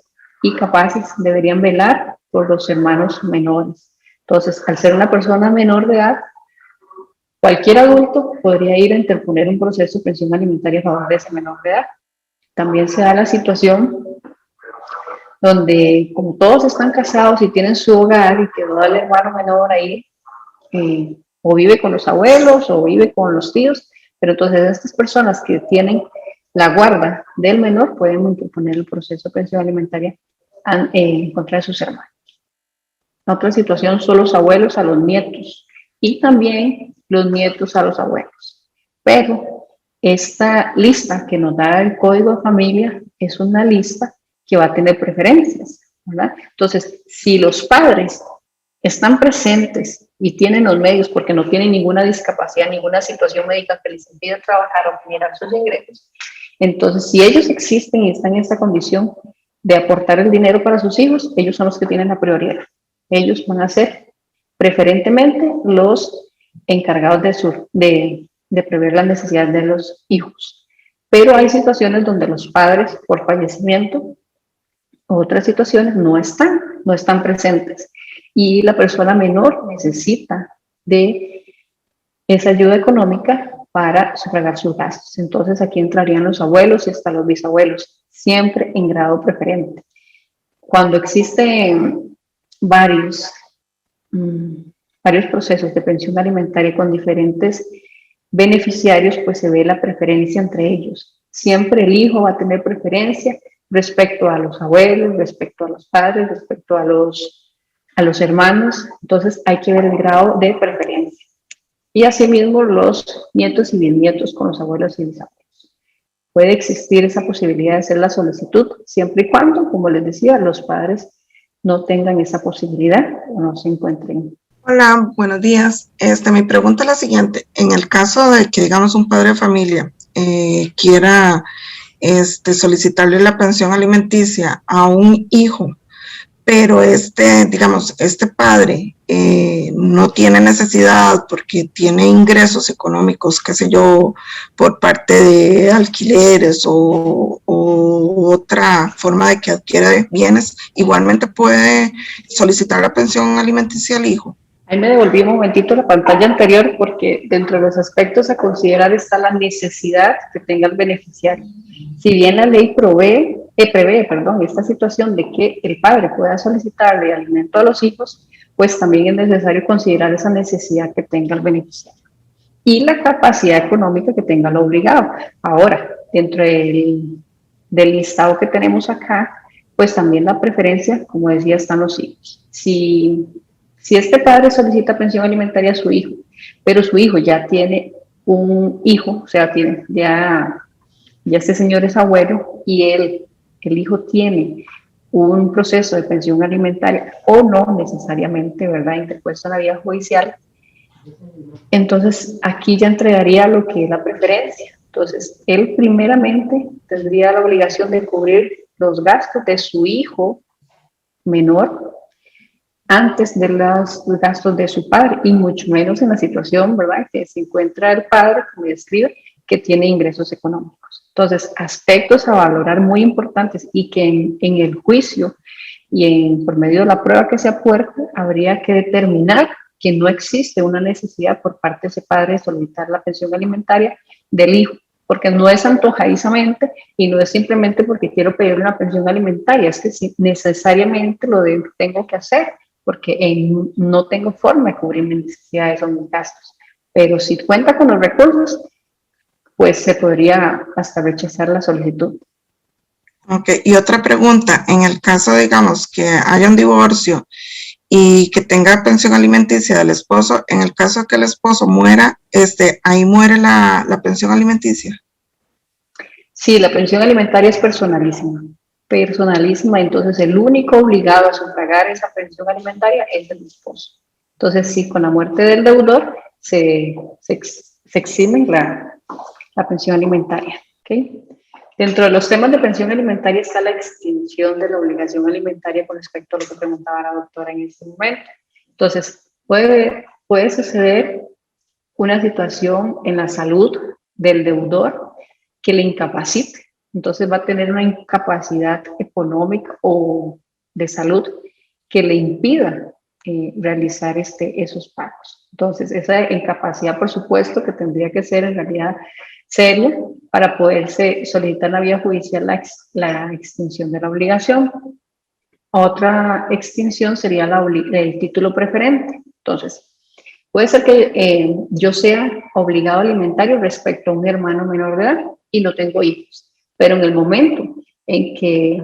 y capaces deberían velar por los hermanos menores. Entonces, al ser una persona menor de edad, cualquier adulto podría ir a interponer un proceso de pensión alimentaria a favor de ese menor de edad. También se da la situación donde, como todos están casados y tienen su hogar y quedó el hermano menor ahí, o vive con los abuelos o vive con los tíos, pero entonces estas personas que tienen la guarda del menor pueden interponer el proceso de pensión alimentaria en contra de sus hermanos. Otra situación son los abuelos a los nietos y también los nietos a los abuelos. Pero esta lista que nos da el Código de Familia es una lista que va a tener preferencias, ¿verdad? Entonces, si los padres están presentes y tienen los medios porque no tienen ninguna discapacidad, ninguna situación médica que les impida trabajar o generar sus ingresos, entonces si ellos existen y están en esta condición de aportar el dinero para sus hijos, ellos son los que tienen la prioridad. Ellos van a ser preferentemente los encargados de prever las necesidades de los hijos. Pero hay situaciones donde los padres, por fallecimiento, otras situaciones no están presentes. Y la persona menor necesita de esa ayuda económica para sufragar sus gastos. Entonces aquí entrarían los abuelos y hasta los bisabuelos, siempre en grado preferente. Cuando existen varios procesos de pensión alimentaria con diferentes beneficiarios, pues se ve la preferencia entre ellos. Siempre el hijo va a tener preferencia respecto a los abuelos, respecto a los padres, respecto a los hermanos. Entonces hay que ver el grado de preferencia. Y asimismo los nietos y bisnietos con los abuelos y bisabuelos. Puede existir esa posibilidad de hacer la solicitud, siempre y cuando, como les decía, los padres no tengan esa posibilidad o no se encuentren. Hola, buenos días. Mi pregunta es la siguiente. En el caso de que, digamos, un padre de familia quiera solicitarle la pensión alimenticia a un hijo, pero digamos, este padre no tiene necesidad porque tiene ingresos económicos, qué sé yo, por parte de alquileres o otra forma de que adquiere bienes, igualmente puede solicitar la pensión alimenticia al hijo. Ahí me devolví un momentito la pantalla anterior porque dentro de los aspectos a considerar está la necesidad que tenga el beneficiario. Si bien la ley prevé esta situación de que el padre pueda solicitarle alimento a los hijos, pues también es necesario considerar esa necesidad que tenga el beneficiario y la capacidad económica que tenga el obligado. Ahora, dentro del listado que tenemos acá, pues también la preferencia, como decía, están los hijos. Si este padre solicita pensión alimentaria a su hijo, pero su hijo ya tiene un hijo, o sea, ya este señor es abuelo y el hijo tiene un proceso de pensión alimentaria o no necesariamente, ¿verdad?, interpuesto en la vía judicial, entonces aquí ya entregaría lo que es la preferencia. Entonces, él primeramente tendría la obligación de cubrir los gastos de su hijo menor antes de los gastos de su padre, y mucho menos en la situación, ¿verdad?, que se encuentra el padre, como describe, que tiene ingresos económicos. Entonces, aspectos a valorar muy importantes y que en el juicio y por medio de la prueba que se apuerte, habría que determinar que no existe una necesidad por parte de ese padre de solicitar la pensión alimentaria del hijo, porque no es antojadizamente y no es simplemente porque quiero pedir una pensión alimentaria, es que si necesariamente lo tengo que hacer, porque no tengo forma de cubrir mis necesidades o mis gastos. Pero si cuenta con los recursos, pues se podría hasta rechazar la solicitud. Ok, y otra pregunta, en el caso, digamos, que haya un divorcio y que tenga pensión alimenticia del esposo, en el caso de que el esposo muera, ahí muere la pensión alimenticia. Sí, la pensión alimentaria es personalísima. personalísima, entonces el único obligado a sufragar esa pensión alimentaria es el esposo. Entonces, sí, con la muerte del deudor se exime la pensión alimentaria. ¿Okay? Dentro de los temas de pensión alimentaria está la extinción de la obligación alimentaria con respecto a lo que preguntaba la doctora en este momento. Entonces, puede suceder una situación en la salud del deudor que le incapacite. Entonces va a tener una incapacidad económica o de salud que le impida realizar esos pagos. Entonces, esa incapacidad, por supuesto, que tendría que ser en realidad seria para poderse solicitar en la vía judicial la extinción de la obligación. Otra extinción sería el título preferente. Entonces, puede ser que yo sea obligado alimentario respecto a un hermano menor de edad y no tengo hijos, pero en el momento en que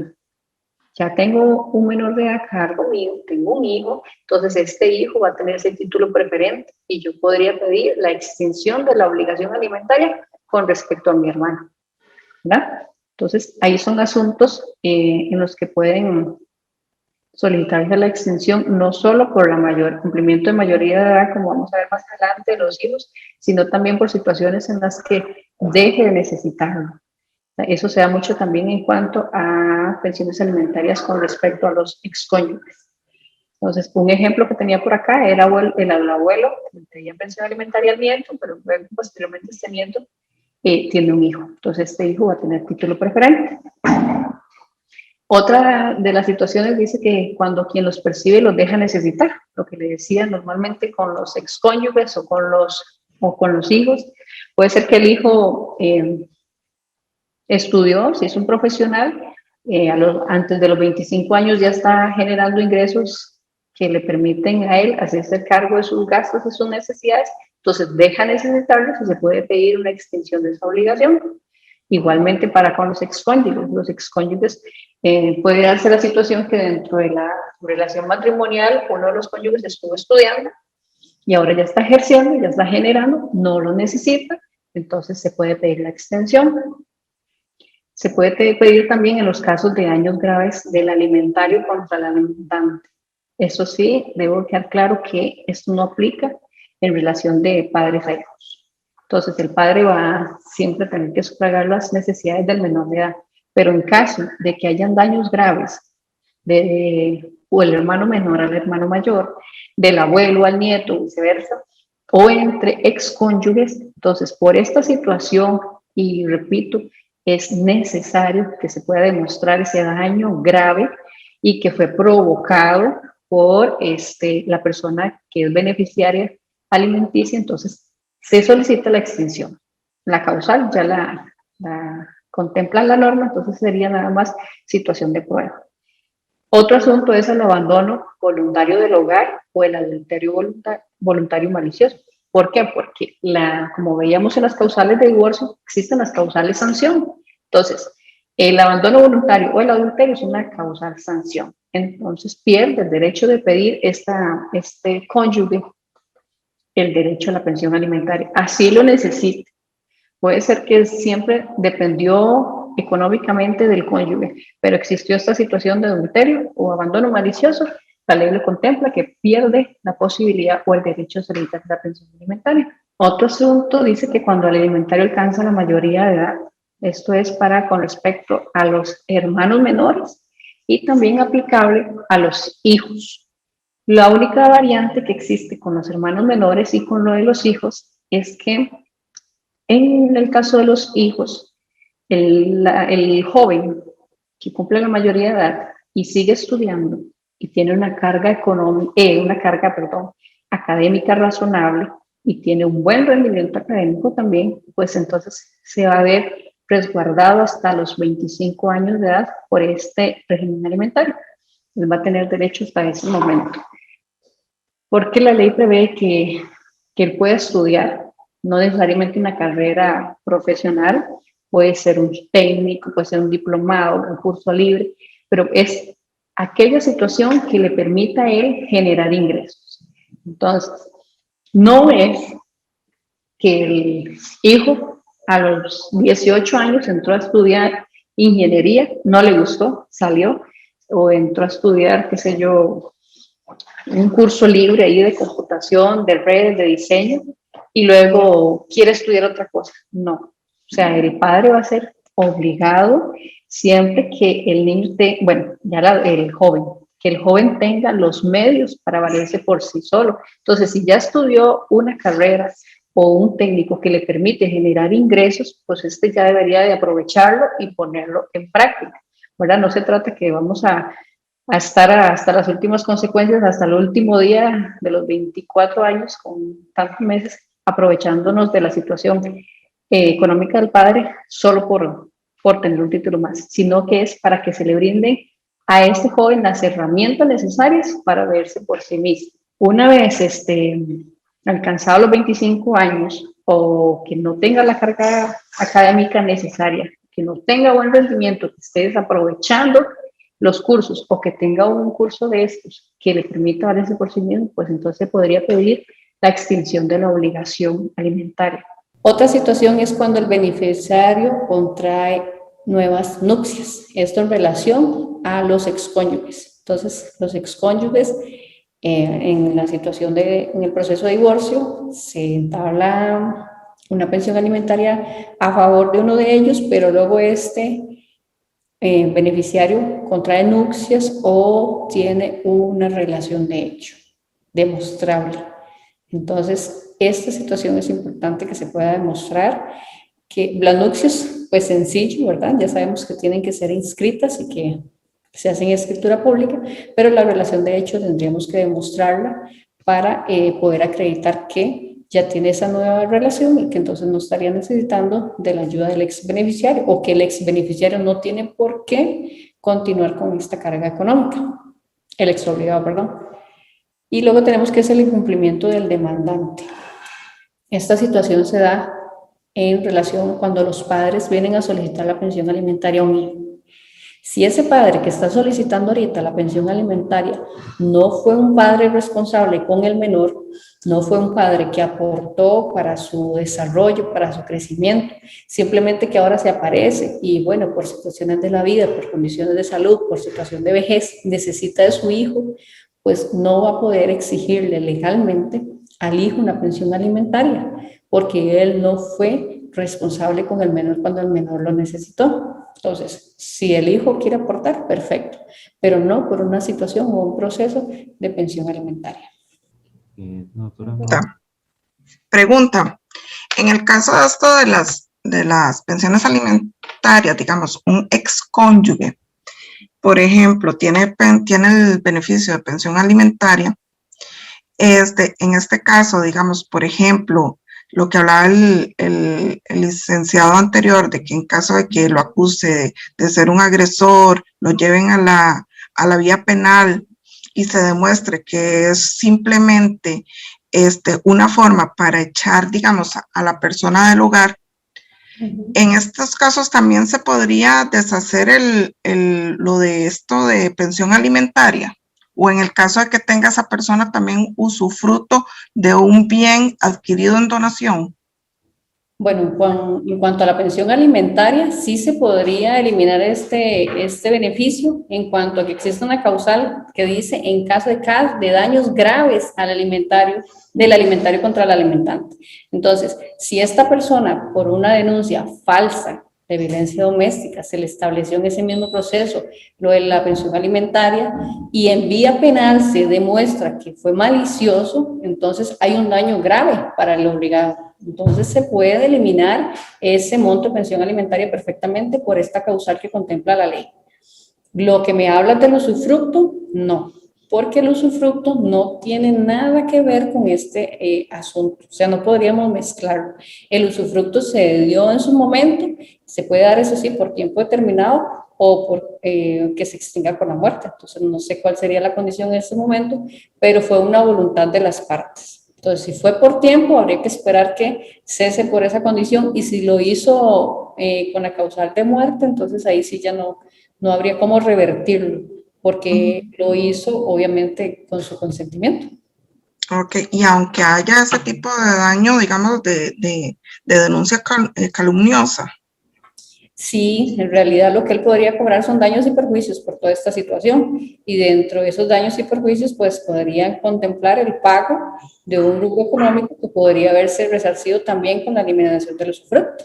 ya tengo un menor de edad a cargo mío, tengo un hijo, entonces este hijo va a tener ese título preferente y yo podría pedir la extinción de la obligación alimentaria con respecto a mi hermano, ¿verdad? Entonces, ahí son asuntos en los que pueden solicitarse la extensión, no solo por el cumplimiento de mayoría de edad, como vamos a ver más adelante, de los hijos, sino también por situaciones en las que deje de necesitarlo. Eso se da mucho también en cuanto a pensiones alimentarias con respecto a los excónyuges. Entonces, un ejemplo que tenía por acá era el abuelo que tenía pensión alimentaria al nieto, pero posteriormente este nieto tiene un hijo. Entonces, este hijo va a tener título preferente. Otra de las situaciones dice que cuando quien los percibe los deja necesitar, lo que le decía normalmente con los excónyuges o con los hijos, puede ser que el hijo estudió, si es un profesional, antes de los 25 años ya está generando ingresos que le permiten a él hacerse cargo de sus gastos y sus necesidades, entonces deja necesitarlos y se puede pedir una extensión de esa obligación. Igualmente para con los excónyuges puede darse la situación que dentro de la relación matrimonial uno de los cónyuges estuvo estudiando y ahora ya está ejerciendo, ya está generando, no lo necesita, entonces se puede pedir la extensión. Se puede pedir también en los casos de daños graves del alimentario contra el alimentante. Eso sí, debo quedar claro que esto no aplica en relación de padres a hijos. Entonces, el padre va siempre a tener que sufragar las necesidades del menor de edad. Pero en caso de que hayan daños graves o el hermano menor al hermano mayor, del abuelo al nieto, viceversa, o entre excónyuges, entonces, por esta situación, y repito, es necesario que se pueda demostrar ese daño grave y que fue provocado por la persona que es beneficiaria alimenticia, entonces se solicita la extinción. La causal ya la contempla la norma, entonces sería nada más situación de prueba. Otro asunto es el abandono voluntario del hogar o el adulterio voluntario malicioso. ¿Por qué? Porque como veíamos en las causales de divorcio, existen las causales sanción. Entonces, el abandono voluntario o el adulterio es una causal sanción. Entonces, pierde el derecho de pedir este cónyuge el derecho a la pensión alimentaria. Así lo necesita. Puede ser que siempre dependió económicamente del cónyuge, pero existió esta situación de adulterio o abandono malicioso, la ley lo contempla que pierde la posibilidad o el derecho a solicitar la pensión alimentaria. Otro asunto dice que cuando el alimentario alcanza la mayoría de edad, esto es con respecto a los hermanos menores y también aplicable a los hijos. La única variante que existe con los hermanos menores y con lo de los hijos es que en el caso de los hijos, el joven que cumple la mayoría de edad y sigue estudiando y tiene una carga académica razonable y tiene un buen rendimiento académico también, pues entonces se va a ver resguardado hasta los 25 años de edad por este régimen alimentario. Él va a tener derecho hasta ese momento. Porque la ley prevé que él pueda estudiar, no necesariamente una carrera profesional, puede ser un técnico, puede ser un diplomado, un curso libre, pero es aquella situación que le permita a él generar ingresos. Entonces, no es que el hijo a los 18 años entró a estudiar ingeniería, no le gustó, salió o entró a estudiar, qué sé yo, un curso libre ahí de computación, de redes, de diseño, y luego quiere estudiar otra cosa. No. O sea, el padre va a ser obligado siempre que el niño bueno, ya el joven, que el joven tenga los medios para valerse por sí solo. Entonces, si ya estudió una carrera o un técnico que le permite generar ingresos, pues este ya debería de aprovecharlo y ponerlo en práctica, ¿verdad? No se trata que vamos a estar hasta las últimas consecuencias, hasta el último día de los 24 años, con tantos meses, aprovechándonos de la situación económica del padre solo por tener un título más, sino que es para que se le brinden a este joven las herramientas necesarias para verse por sí mismo. Una vez alcanzado los 25 años o que no tenga la carga académica necesaria, que no tenga buen rendimiento, que esté desaprovechando los cursos o que tenga un curso de estos que le permita valerse por sí mismo, pues entonces podría pedir la extinción de la obligación alimentaria. Otra situación es cuando el beneficiario contrae nuevas nupcias, esto en relación a los excónyuges. Entonces, los excónyuges, en la situación en el proceso de divorcio, se entabla una pensión alimentaria a favor de uno de ellos, pero luego beneficiario contrae nupcias o tiene una relación de hecho demostrable. Entonces, esta situación es importante que se pueda demostrar que las nupcias, pues sencillo, ¿verdad? Ya sabemos que tienen que ser inscritas y que se hacen en escritura pública, pero la relación de hecho tendríamos que demostrarla para poder acreditar que ya tiene esa nueva relación y que entonces no estaría necesitando de la ayuda del ex beneficiario o que el ex beneficiario no tiene por qué continuar con esta carga económica, el ex obligado, perdón. Y luego tenemos que es el incumplimiento del demandante. Esta situación se da en relación cuando los padres vienen a solicitar la pensión alimentaria a un hijo. Si ese padre que está solicitando ahorita la pensión alimentaria no fue un padre responsable con el menor, no fue un padre que aportó para su desarrollo, para su crecimiento, simplemente que ahora se aparece y bueno, por situaciones de la vida, por condiciones de salud, por situación de vejez, necesita de su hijo, pues no va a poder exigirle legalmente al hijo una pensión alimentaria, porque él no fue responsable con el menor cuando el menor lo necesitó. Entonces, si el hijo quiere aportar, perfecto, pero no por una situación o un proceso de pensión alimentaria. Pregunta, en el caso de esto de las pensiones alimentarias, digamos, un excónyuge, por ejemplo, tiene el beneficio de pensión alimentaria, en este caso, digamos, por ejemplo, lo que hablaba el licenciado anterior, de que en caso de que lo acuse de ser un agresor, lo lleven a la vía penal y se demuestre que es simplemente una forma para echar, digamos, a la persona del hogar, en estos casos también se podría deshacer lo de esto de pensión alimentaria, o en el caso de que tenga esa persona también usufructo de un bien adquirido en donación. Bueno, en cuanto a la pensión alimentaria, sí se podría eliminar este beneficio en cuanto a que existe una causal que dice en caso de daños graves al alimentario, del alimentario contra el alimentante. Entonces, si esta persona por una denuncia falsa de violencia doméstica se le estableció en ese mismo proceso lo de la pensión alimentaria y en vía penal se demuestra que fue malicioso, entonces hay un daño grave para el obligado. Entonces se puede eliminar ese monto de pensión alimentaria perfectamente por esta causal que contempla la ley. Lo que me hablas del usufructo, no, porque el usufructo no tiene nada que ver con este asunto, o sea, no podríamos mezclarlo. El usufructo se dio en su momento, se puede dar eso sí por tiempo determinado o por que se extinga con la muerte, entonces no sé cuál sería la condición en ese momento, pero fue una voluntad de las partes. Entonces, si fue por tiempo, habría que esperar que cese por esa condición y si lo hizo con la causal de muerte, entonces ahí sí ya no habría cómo revertirlo, porque lo hizo obviamente con su consentimiento. Ok, y aunque haya ese tipo de daño, digamos, de denuncia calumniosa. sí, en realidad lo que él podría cobrar son daños y perjuicios por toda esta situación, y dentro de esos daños y perjuicios pues podrían contemplar el pago de un rubro económico que podría haberse resarcido también con la eliminación del usufructo.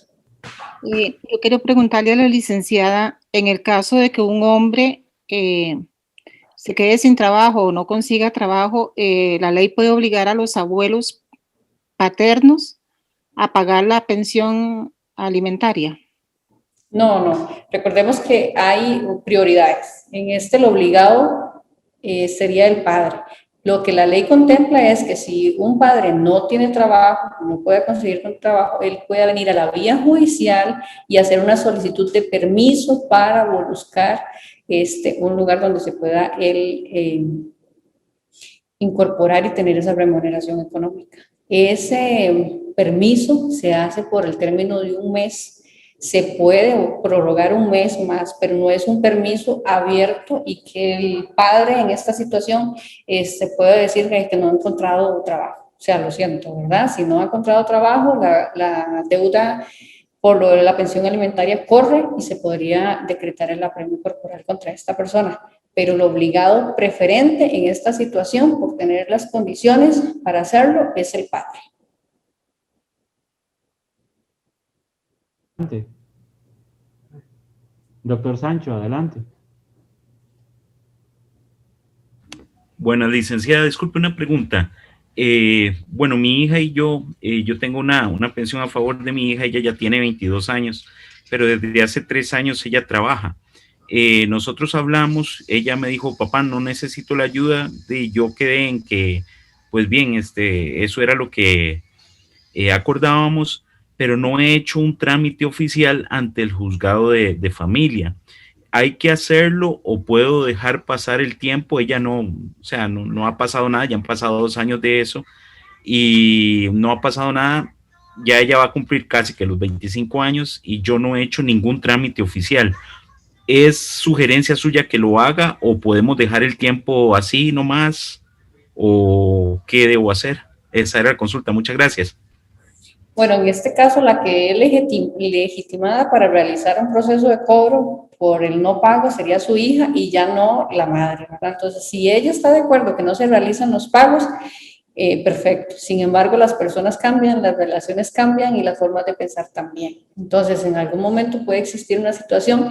Y yo quiero preguntarle a la licenciada, en el caso de que un hombre se quede sin trabajo o no consiga trabajo, la ley puede obligar a los abuelos paternos a pagar la pensión alimentaria. No, recordemos que hay prioridades. En este lo obligado sería el padre. Lo que la ley contempla es que si un padre no tiene trabajo, no puede conseguir un trabajo, él puede venir a la vía judicial y hacer una solicitud de permiso para buscar un lugar donde se pueda él incorporar y tener esa remuneración económica. Ese permiso se hace por el término de un mes. Se puede prorrogar un mes más, pero no es un permiso abierto y que el padre en esta situación puede decir que no ha encontrado trabajo. O sea, lo siento, ¿verdad? Si no ha encontrado trabajo, la deuda por lo de la pensión alimentaria corre y se podría decretar el apremio corporal contra esta persona. Pero lo obligado preferente en esta situación, por tener las condiciones para hacerlo, es el padre. Doctor Sancho, adelante. Bueno, licenciada, disculpe una pregunta. Bueno, mi hija y yo tengo una pensión a favor de mi hija, ella ya tiene 22 años, pero desde hace 3 años ella trabaja. Nosotros hablamos, ella me dijo, papá, no necesito la ayuda, y yo quedé en que, pues bien, eso era lo que acordábamos, pero no he hecho un trámite oficial ante el juzgado de familia. ¿Hay que hacerlo o puedo dejar pasar el tiempo? Ella no, o sea, no ha pasado nada, ya han pasado 2 años de eso y no ha pasado nada. Ya ella va a cumplir casi que los 25 años y yo no he hecho ningún trámite oficial. ¿Es sugerencia suya que lo haga o podemos dejar el tiempo así nomás? ¿O qué debo hacer? Esa era la consulta. Muchas gracias. Bueno, en este caso, la que es legitimada para realizar un proceso de cobro por el no pago sería su hija y ya no la madre, ¿verdad? Entonces, si ella está de acuerdo que no se realizan los pagos, perfecto. Sin embargo, las personas cambian, las relaciones cambian y las formas de pensar también. Entonces, en algún momento puede existir una situación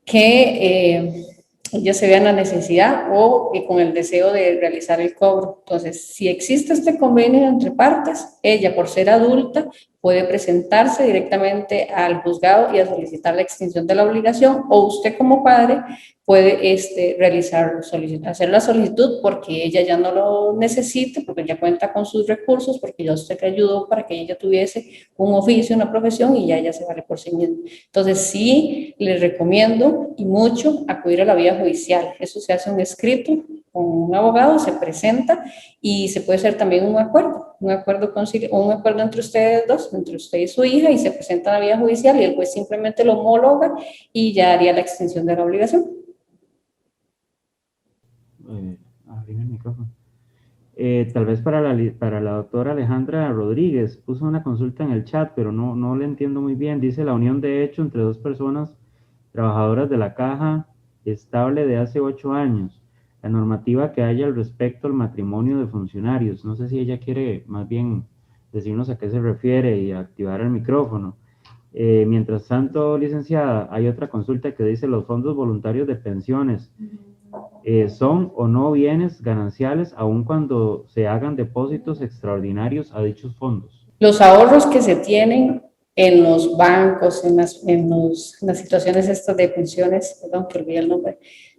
que ella se vea en la necesidad o con el deseo de realizar el cobro. Entonces, si existe este convenio entre partes, ella, por ser adulta, puede presentarse directamente al juzgado y a solicitar la extinción de la obligación, o usted como padre puede hacer la solicitud porque ella ya no lo necesita, porque ya cuenta con sus recursos, porque ya usted le ayudó para que ella tuviese un oficio, una profesión y ya ella se vale por sí misma. Entonces sí le recomiendo y mucho acudir a la vía judicial. Eso se hace un escrito con un abogado, se presenta y se puede hacer también un acuerdo entre ustedes dos, entre usted y su hija, y se presenta a la vía judicial y el juez simplemente lo homologa y ya haría la extinción de la obligación. Abrir el micrófono. Tal vez para la doctora Alejandra Rodríguez, puso una consulta en el chat, pero no le entiendo muy bien. Dice la unión de hecho entre 2 personas trabajadoras de la caja estable de hace 8 años. La normativa que haya al respecto al matrimonio de funcionarios. No sé si ella quiere más bien decirnos a qué se refiere y activar el micrófono. Mientras tanto, licenciada, hay otra consulta que dice los fondos voluntarios de pensiones. ¿Son o no bienes gananciales aun cuando se hagan depósitos extraordinarios a dichos fondos? Los ahorros que se tienen en los bancos, en las situaciones estas de pensiones, perdón, que olvidé el nombre,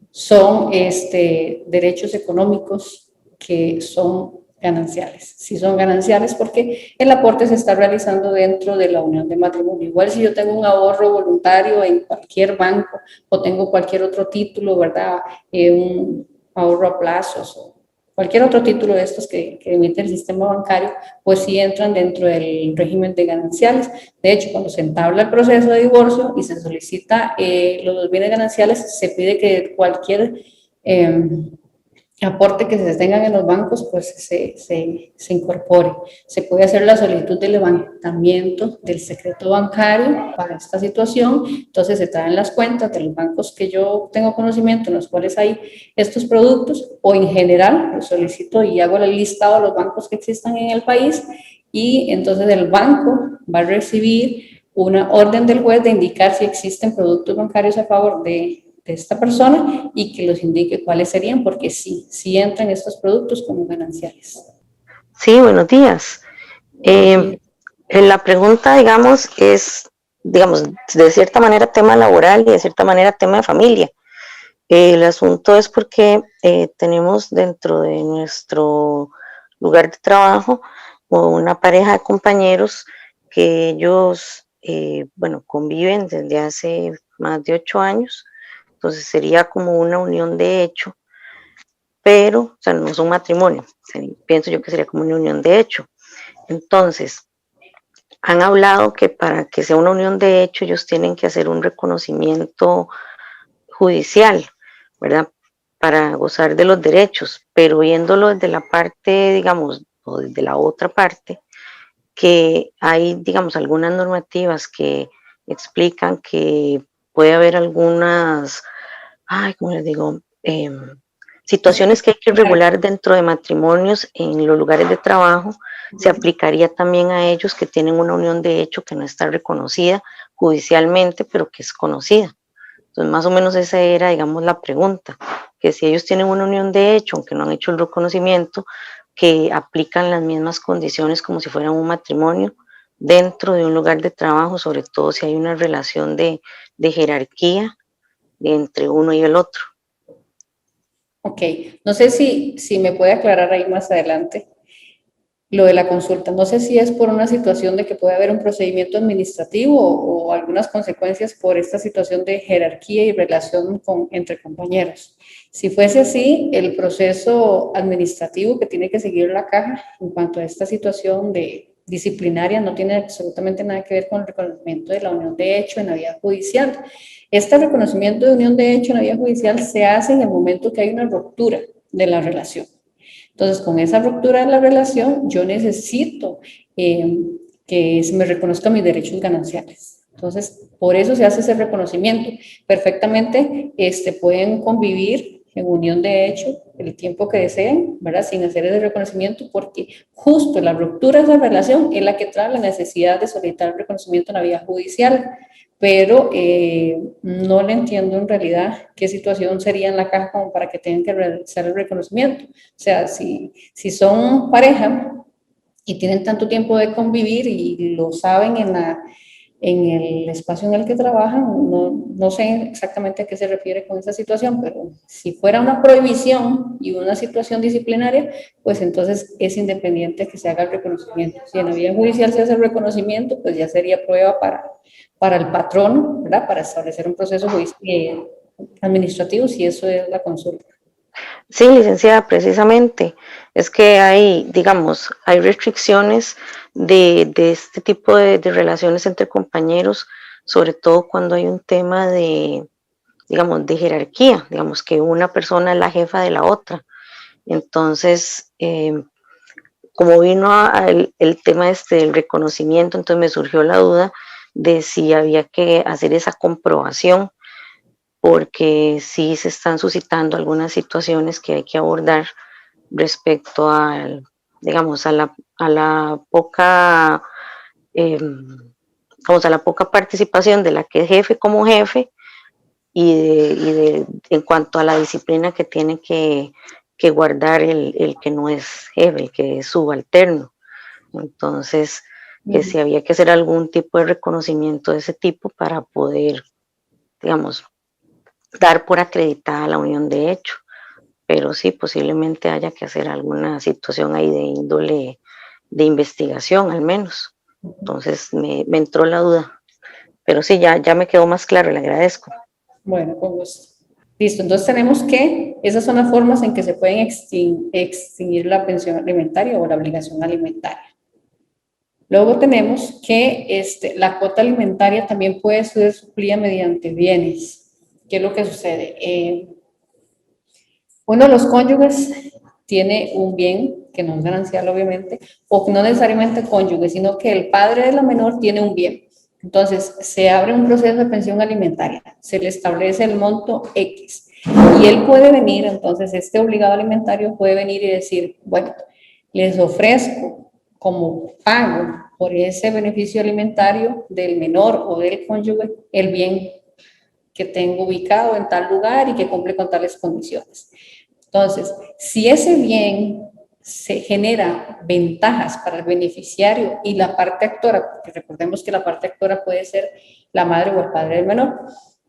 son derechos económicos que son gananciales. Sí son gananciales porque el aporte se está realizando dentro de la unión de matrimonio. Igual si yo tengo un ahorro voluntario en cualquier banco o tengo cualquier otro título, ¿verdad? Un ahorro a plazos o cualquier otro título de estos que emite el sistema bancario, pues sí entran dentro del régimen de gananciales. De hecho, cuando se entabla el proceso de divorcio y se solicita los bienes gananciales, se pide que cualquier aporte que se tengan en los bancos, pues se incorpore. Se puede hacer la solicitud de levantamiento del secreto bancario para esta situación, entonces se traen las cuentas de los bancos que yo tengo conocimiento en los cuales hay estos productos, o en general, lo solicito y hago el listado de los bancos que existan en el país, y entonces el banco va a recibir una orden del juez de indicar si existen productos bancarios a favor de esta persona y que los indique cuáles serían, porque sí entran estos productos como gananciales. Sí, buenos días. La pregunta, digamos, es, digamos, de cierta manera tema laboral y de cierta manera tema de familia. El asunto es porque tenemos dentro de nuestro lugar de trabajo una pareja de compañeros que ellos, bueno, conviven desde hace más de 8 años. Entonces sería como una unión de hecho, pero, o sea, no es un matrimonio, pienso yo que sería como una unión de hecho. Entonces, han hablado que para que sea una unión de hecho, ellos tienen que hacer un reconocimiento judicial, ¿verdad? Para gozar de los derechos, pero viéndolo desde la parte, digamos, o desde la otra parte, que hay, digamos, algunas normativas que explican que puede haber algunas, ¿cómo les digo? Situaciones que hay que regular dentro de matrimonios en los lugares de trabajo, se aplicaría también a ellos que tienen una unión de hecho que no está reconocida judicialmente, pero que es conocida. Entonces, más o menos esa era, digamos, la pregunta, que si ellos tienen una unión de hecho, aunque no han hecho el reconocimiento, que aplican las mismas condiciones como si fueran un matrimonio dentro de un lugar de trabajo, sobre todo si hay una relación de jerarquía entre uno y el otro. Ok, no sé si me puede aclarar ahí más adelante lo de la consulta. No sé si es por una situación de que puede haber un procedimiento administrativo o algunas consecuencias por esta situación de jerarquía y relación entre compañeros. Si fuese así, el proceso administrativo que tiene que seguir la caja en cuanto a esta situación de disciplinaria no tiene absolutamente nada que ver con el reconocimiento de la unión de hecho en la vía judicial. Este reconocimiento de unión de hecho en la vía judicial se hace en el momento que hay una ruptura de la relación. Entonces, con esa ruptura de la relación, yo necesito que se me reconozcan mis derechos gananciales. Entonces, por eso se hace ese reconocimiento. Perfectamente pueden convivir en unión de hecho el tiempo que deseen, ¿verdad? Sin hacer ese reconocimiento, porque justo la ruptura de esa relación es la que trae la necesidad de solicitar el reconocimiento en la vía judicial. Pero no le entiendo en realidad qué situación sería en la caja como para que tengan que realizar el reconocimiento. O sea, si son pareja y tienen tanto tiempo de convivir y lo saben en el espacio en el que trabajan, no sé exactamente a qué se refiere con esa situación, pero si fuera una prohibición y una situación disciplinaria, pues entonces es independiente que se haga el reconocimiento. Si en la vía judicial se hace el reconocimiento, pues ya sería prueba para el patrono, ¿verdad? Para establecer un proceso administrativo, si eso es la consulta. Sí, licenciada, precisamente. Es que hay, digamos, hay restricciones de este tipo de relaciones entre compañeros, sobre todo cuando hay un tema de, digamos, de jerarquía, digamos, que una persona es la jefa de la otra. Entonces, como vino el tema del reconocimiento, entonces me surgió la duda de si había que hacer esa comprobación, porque sí se están suscitando algunas situaciones que hay que abordar respecto al, digamos, a la poca, vamos, a la poca participación de la que es jefe como jefe en cuanto a la disciplina que tiene que guardar el que no es jefe, el que es subalterno. Entonces, que si había que hacer algún tipo de reconocimiento de ese tipo para poder, digamos, dar por acreditada la unión de hecho, pero sí, posiblemente haya que hacer alguna situación ahí de índole de investigación al menos. Entonces me entró la duda, pero sí, ya me quedó más claro, le agradezco. Bueno, con gusto. Listo, entonces tenemos que, esas son las formas en que se pueden extinguir la pensión alimentaria o la obligación alimentaria. Luego tenemos que la cuota alimentaria también puede ser suplida mediante bienes. ¿Qué es lo que sucede? Uno de los cónyuges tiene un bien que no es ganancial, obviamente, o no necesariamente cónyuge, sino que el padre de la menor tiene un bien. Entonces, se abre un proceso de pensión alimentaria, se le establece el monto X, y él puede venir, entonces, este obligado alimentario puede venir y decir, bueno, les ofrezco como pago por ese beneficio alimentario del menor o del cónyuge el bien que tengo ubicado en tal lugar y que cumple con tales condiciones. Entonces, si ese bien se genera ventajas para el beneficiario y la parte actora, porque recordemos que la parte actora puede ser la madre o el padre del menor.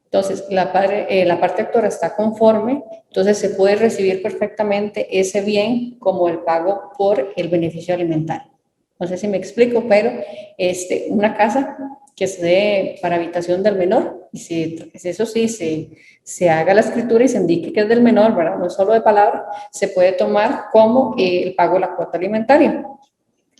Entonces, la parte actora está conforme, entonces se puede recibir perfectamente ese bien como el pago por el beneficio alimentario. No sé si me explico, pero una casa que se dé para habitación del menor, y si eso sí, se haga la escritura y se indique que es del menor, ¿verdad? No solo de palabra, se puede tomar como el pago de la cuota alimentaria.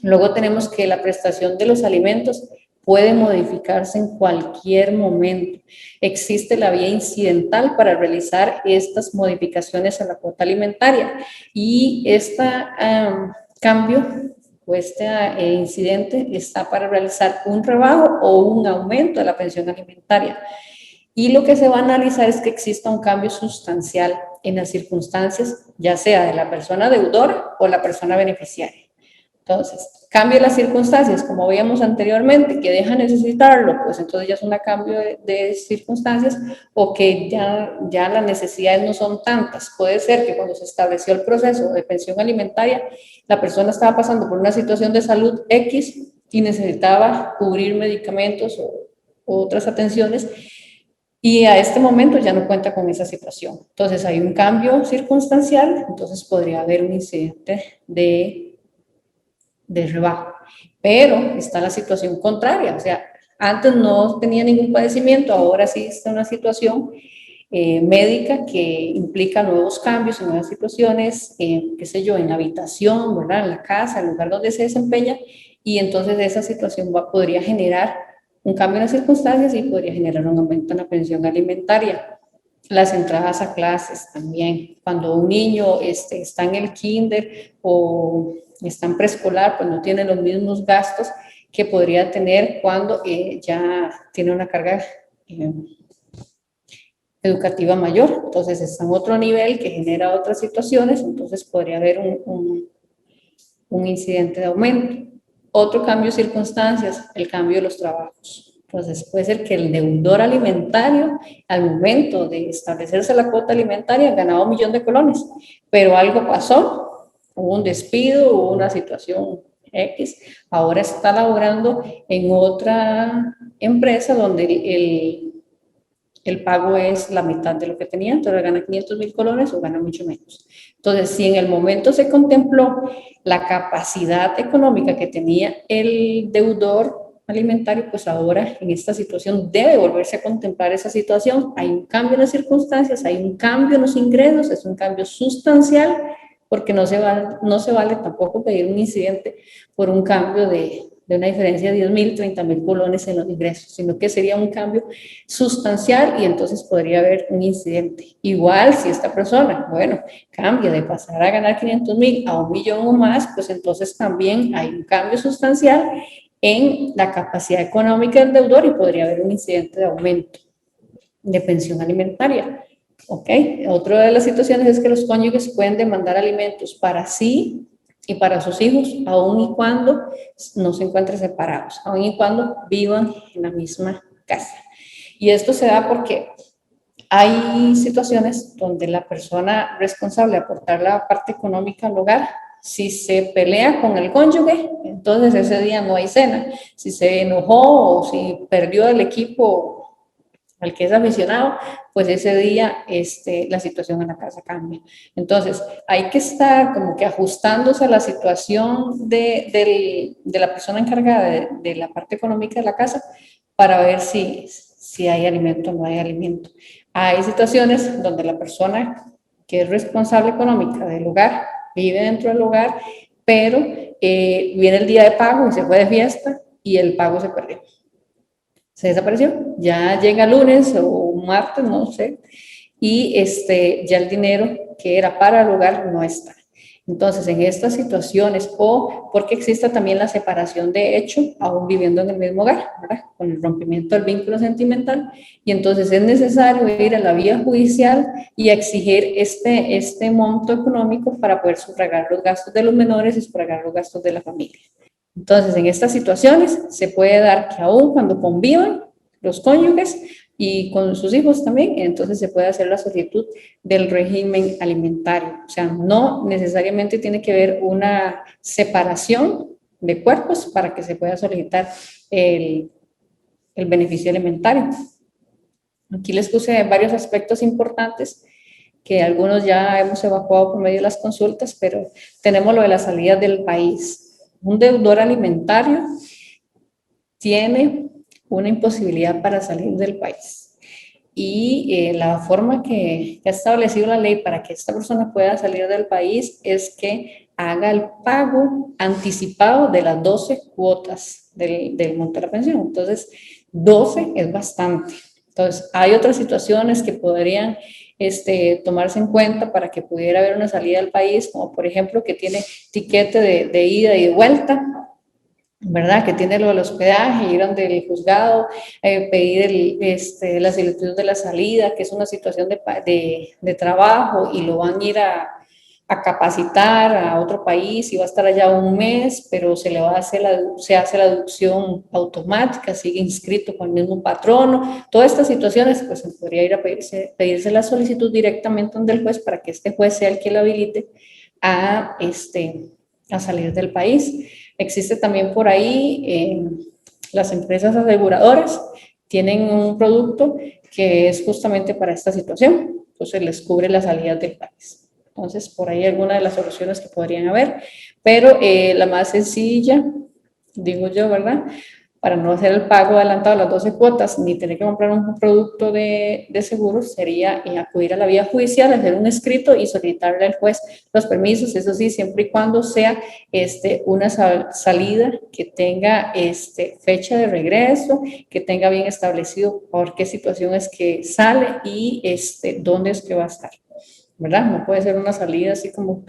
Luego tenemos que la prestación de los alimentos puede modificarse en cualquier momento. Existe la vía incidental para realizar estas modificaciones a la cuota alimentaria y este cambio o este incidente está para realizar un rebajo o un aumento de la pensión alimentaria. Y lo que se va a analizar es que exista un cambio sustancial en las circunstancias, ya sea de la persona deudora o la persona beneficiaria. Entonces, cambia las circunstancias, como veíamos anteriormente, que deja necesitarlo, pues entonces ya es un cambio de circunstancias, o que ya las necesidades no son tantas. Puede ser que cuando se estableció el proceso de pensión alimentaria, la persona estaba pasando por una situación de salud X y necesitaba cubrir medicamentos o otras atenciones, y a este momento ya no cuenta con esa situación. Entonces hay un cambio circunstancial, entonces podría haber un incidente de rebajo. Pero está la situación contraria, o sea, antes no tenía ningún padecimiento, ahora sí está una situación médica que implica nuevos cambios y nuevas situaciones, qué sé yo, en la habitación, ¿verdad? En la casa, en el lugar donde se desempeña, y entonces esa situación podría generar un cambio en las circunstancias y podría generar un aumento en la pensión alimentaria. Las entradas a clases también. Cuando un niño está en el kinder o está en preescolar, pues no tiene los mismos gastos que podría tener cuando ya tiene una carga educativa mayor. Entonces está en otro nivel que genera otras situaciones, entonces podría haber un incidente de aumento. Otro cambio de circunstancias, el cambio de los trabajos. Entonces puede ser que el deudor alimentario al momento de establecerse la cuota alimentaria ganaba 1 millón de colones, pero algo pasó, hubo un despido, hubo una situación X, ahora está laborando en otra empresa donde el pago es la mitad de lo que tenía, entonces gana 500.000 colones o gana mucho menos. Entonces, si en el momento se contempló la capacidad económica que tenía el deudor alimentario, pues ahora en esta situación debe volverse a contemplar esa situación. Hay un cambio en las circunstancias, hay un cambio en los ingresos, es un cambio sustancial, porque no se vale tampoco pedir un incidente por un cambio de una diferencia de 10.000, 30.000 colones en los ingresos, sino que sería un cambio sustancial y entonces podría haber un incidente. Igual si esta persona, bueno, cambia de pasar a ganar 500.000 a 1 millón o más, pues entonces también hay un cambio sustancial en la capacidad económica del deudor y podría haber un incidente de aumento de pensión alimentaria. ¿Ok? Otra de las situaciones es que los cónyuges pueden demandar alimentos para sí y para sus hijos, aun y cuando no se encuentren separados, aun y cuando vivan en la misma casa. Y esto se da porque hay situaciones donde la persona responsable de aportar la parte económica al hogar, si se pelea con el cónyuge, entonces ese día no hay cena. Si se enojó o si perdió el equipo al que es aficionado, pues ese día la situación en la casa cambia. Entonces, hay que estar como que ajustándose a la situación de la persona encargada de la parte económica de la casa para ver si hay alimento o no hay alimento. Hay situaciones donde la persona que es responsable económica del hogar vive dentro del hogar, pero viene el día de pago y se fue de fiesta y el pago se perdió. Se desapareció, ya llega lunes o martes, no sé, y ya el dinero que era para el hogar no está. Entonces, en estas situaciones, o porque exista también la separación de hecho, aún viviendo en el mismo hogar, ¿verdad? Con el rompimiento del vínculo sentimental, y entonces es necesario ir a la vía judicial y exigir este monto económico para poder sufragar los gastos de los menores y sufragar los gastos de la familia. Entonces, en estas situaciones se puede dar que aún cuando convivan los cónyuges y con sus hijos también, entonces se puede hacer la solicitud del régimen alimentario. O sea, no necesariamente tiene que haber una separación de cuerpos para que se pueda solicitar el beneficio alimentario. Aquí les puse varios aspectos importantes que algunos ya hemos evacuado por medio de las consultas, pero tenemos lo de la salida del país. Un deudor alimentario tiene una imposibilidad para salir del país. Y la forma que ha establecido la ley para que esta persona pueda salir del país es que haga el pago anticipado de las 12 cuotas del monto de la pensión. Entonces, 12 es bastante. Entonces, hay otras situaciones que podrían tomarse en cuenta para que pudiera haber una salida del país, como por ejemplo que tiene tiquete de ida y de vuelta, ¿verdad? Que tiene lo del hospedaje, ir donde el juzgado, pedir la solicitud de la salida, que es una situación de trabajo y lo van a ir a capacitar a otro país y va a estar allá un mes, pero se hace la deducción automática, sigue inscrito con el mismo patrono. Todas estas situaciones, pues se podría ir a pedirse la solicitud directamente donde el juez para que este juez sea el que lo habilite a salir del país. Existe también por ahí las empresas aseguradoras tienen un producto que es justamente para esta situación, entonces les cubre la salida del país. Entonces, por ahí alguna de las soluciones que podrían haber, pero la más sencilla, digo yo, ¿verdad? Para no hacer el pago adelantado de las 12 cuotas, ni tener que comprar un producto de seguros, sería acudir a la vía judicial, hacer un escrito y solicitarle al juez los permisos, eso sí, siempre y cuando sea una salida que tenga fecha de regreso, que tenga bien establecido por qué situación es que sale y dónde es que va a estar, ¿verdad? No puede ser una salida así como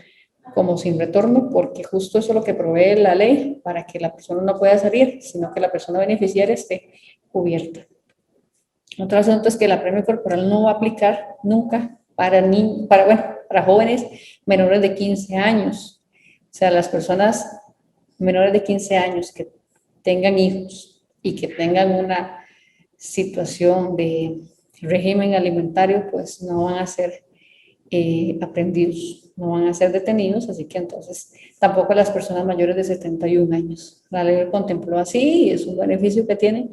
sin retorno, porque justo eso es lo que provee la ley para que la persona no pueda salir, sino que la persona beneficiaria esté cubierta. Otro asunto es que la premio corporal no va a aplicar nunca para jóvenes menores de 15 años. O sea, las personas menores de 15 años que tengan hijos y que tengan una situación de régimen alimentario, pues no van a ser aprendidos, no van a ser detenidos, así que entonces tampoco las personas mayores de 71 años. La ley lo contempló así y es un beneficio que tienen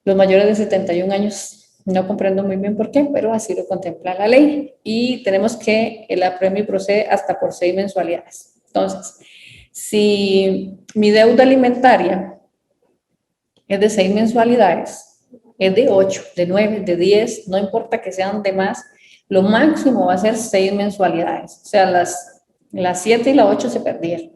los mayores de 71 años. No comprendo muy bien por qué, pero así lo contempla la ley. Y tenemos que el apremio procede hasta por 6 mensualidades. Entonces, si mi deuda alimentaria es de 6 mensualidades, es de 8, de 9, de 10, no importa que sean de más, lo máximo va a ser 6 mensualidades. O sea, las 7 y las 8 se perdieron.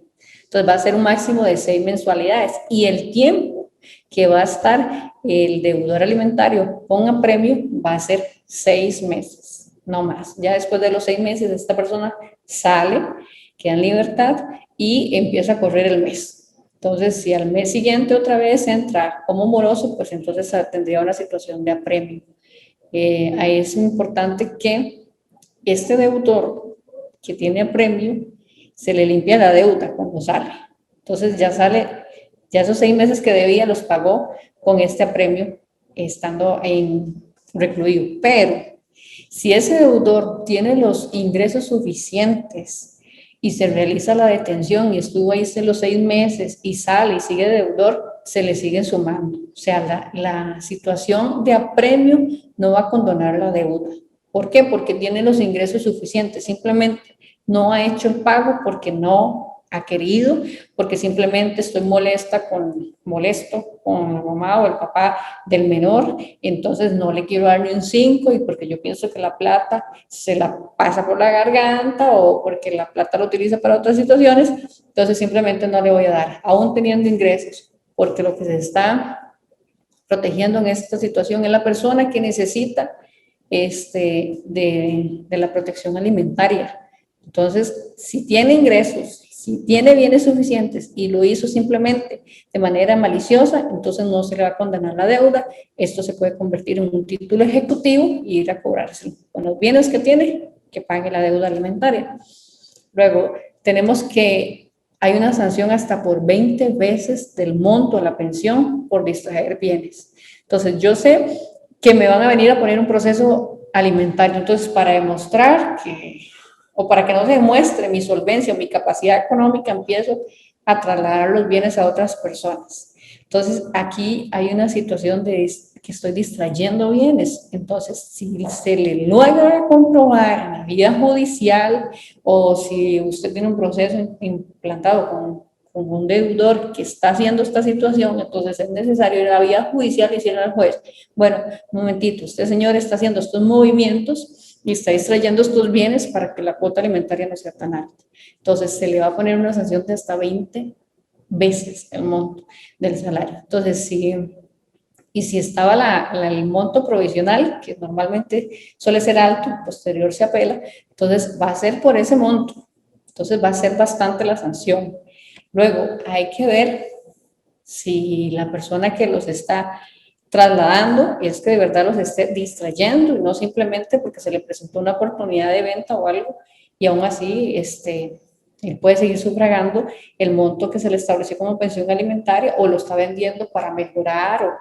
Entonces va a ser un máximo de 6 mensualidades. Y el tiempo que va a estar el deudor alimentario con apremio va a ser 6 meses, no más. Ya después de los 6 meses, esta persona sale, queda en libertad y empieza a correr el mes. Entonces, si al mes siguiente otra vez entra como moroso, pues entonces tendría una situación de apremio. Ahí es importante que este deudor que tiene apremio se le limpia la deuda cuando sale. Entonces ya sale, ya esos 6 meses que debía los pagó con este apremio estando recluido. Pero si ese deudor tiene los ingresos suficientes y se realiza la detención y estuvo ahí los 6 meses y sale y sigue deudor, se le siguen sumando. O sea, la situación de apremio no va a condonar la deuda. ¿Por qué? Porque tiene los ingresos suficientes. Simplemente no ha hecho el pago porque no ha querido, porque simplemente estoy molesto con la mamá o el papá del menor, entonces no le quiero dar ni un 5 y porque yo pienso que la plata se la pasa por la garganta o porque la plata lo utiliza para otras situaciones, entonces simplemente no le voy a dar, aún teniendo ingresos, porque lo que se está protegiendo en esta situación es la persona que necesita de la protección alimentaria. Entonces, si tiene ingresos, si tiene bienes suficientes y lo hizo simplemente de manera maliciosa, entonces no se le va a condenar la deuda. Esto se puede convertir en un título ejecutivo y ir a cobrárselo. Con los bienes que tiene, que pague la deuda alimentaria. Luego, tenemos que hay una sanción hasta por 20 veces del monto de la pensión por distraer bienes. Entonces, yo sé que me van a venir a poner un proceso alimentario. Entonces, para demostrar que, o para que no se demuestre mi solvencia o mi capacidad económica, empiezo a trasladar los bienes a otras personas. Entonces, aquí hay una situación de que estoy distrayendo bienes. Entonces, si se le logra comprobar en la vía judicial o si usted tiene un proceso implantado con un deudor que está haciendo esta situación, entonces es necesario ir a la vía judicial y decirle al juez, bueno, un momentito, este señor está haciendo estos movimientos y está distrayendo estos bienes para que la cuota alimentaria no sea tan alta. Entonces, se le va a poner una sanción de hasta 20 veces el monto del salario. Entonces, si estaba el monto provisional, que normalmente suele ser alto, posterior se apela, entonces va a ser por ese monto. Entonces va a ser bastante la sanción. Luego, hay que ver si la persona que los está trasladando es que de verdad los esté distrayendo y no simplemente porque se le presentó una oportunidad de venta o algo y aún así él puede seguir sufragando el monto que se le estableció como pensión alimentaria o lo está vendiendo para mejorar o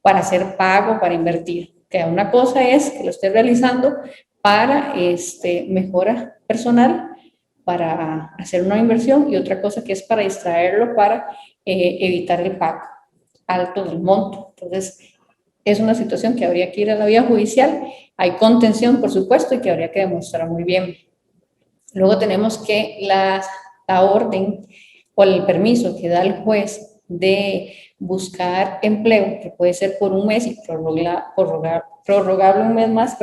para hacer pago, para invertir. Que una cosa es que lo esté realizando para mejora personal, para hacer una inversión, y otra cosa que es para distraerlo, para evitar el pago alto del monto. Entonces, es una situación que habría que ir a la vía judicial. Hay contención, por supuesto, y que habría que demostrar muy bien. Luego tenemos que la orden o el permiso que da el juez de buscar empleo, que puede ser por un mes y prorrogable un mes más,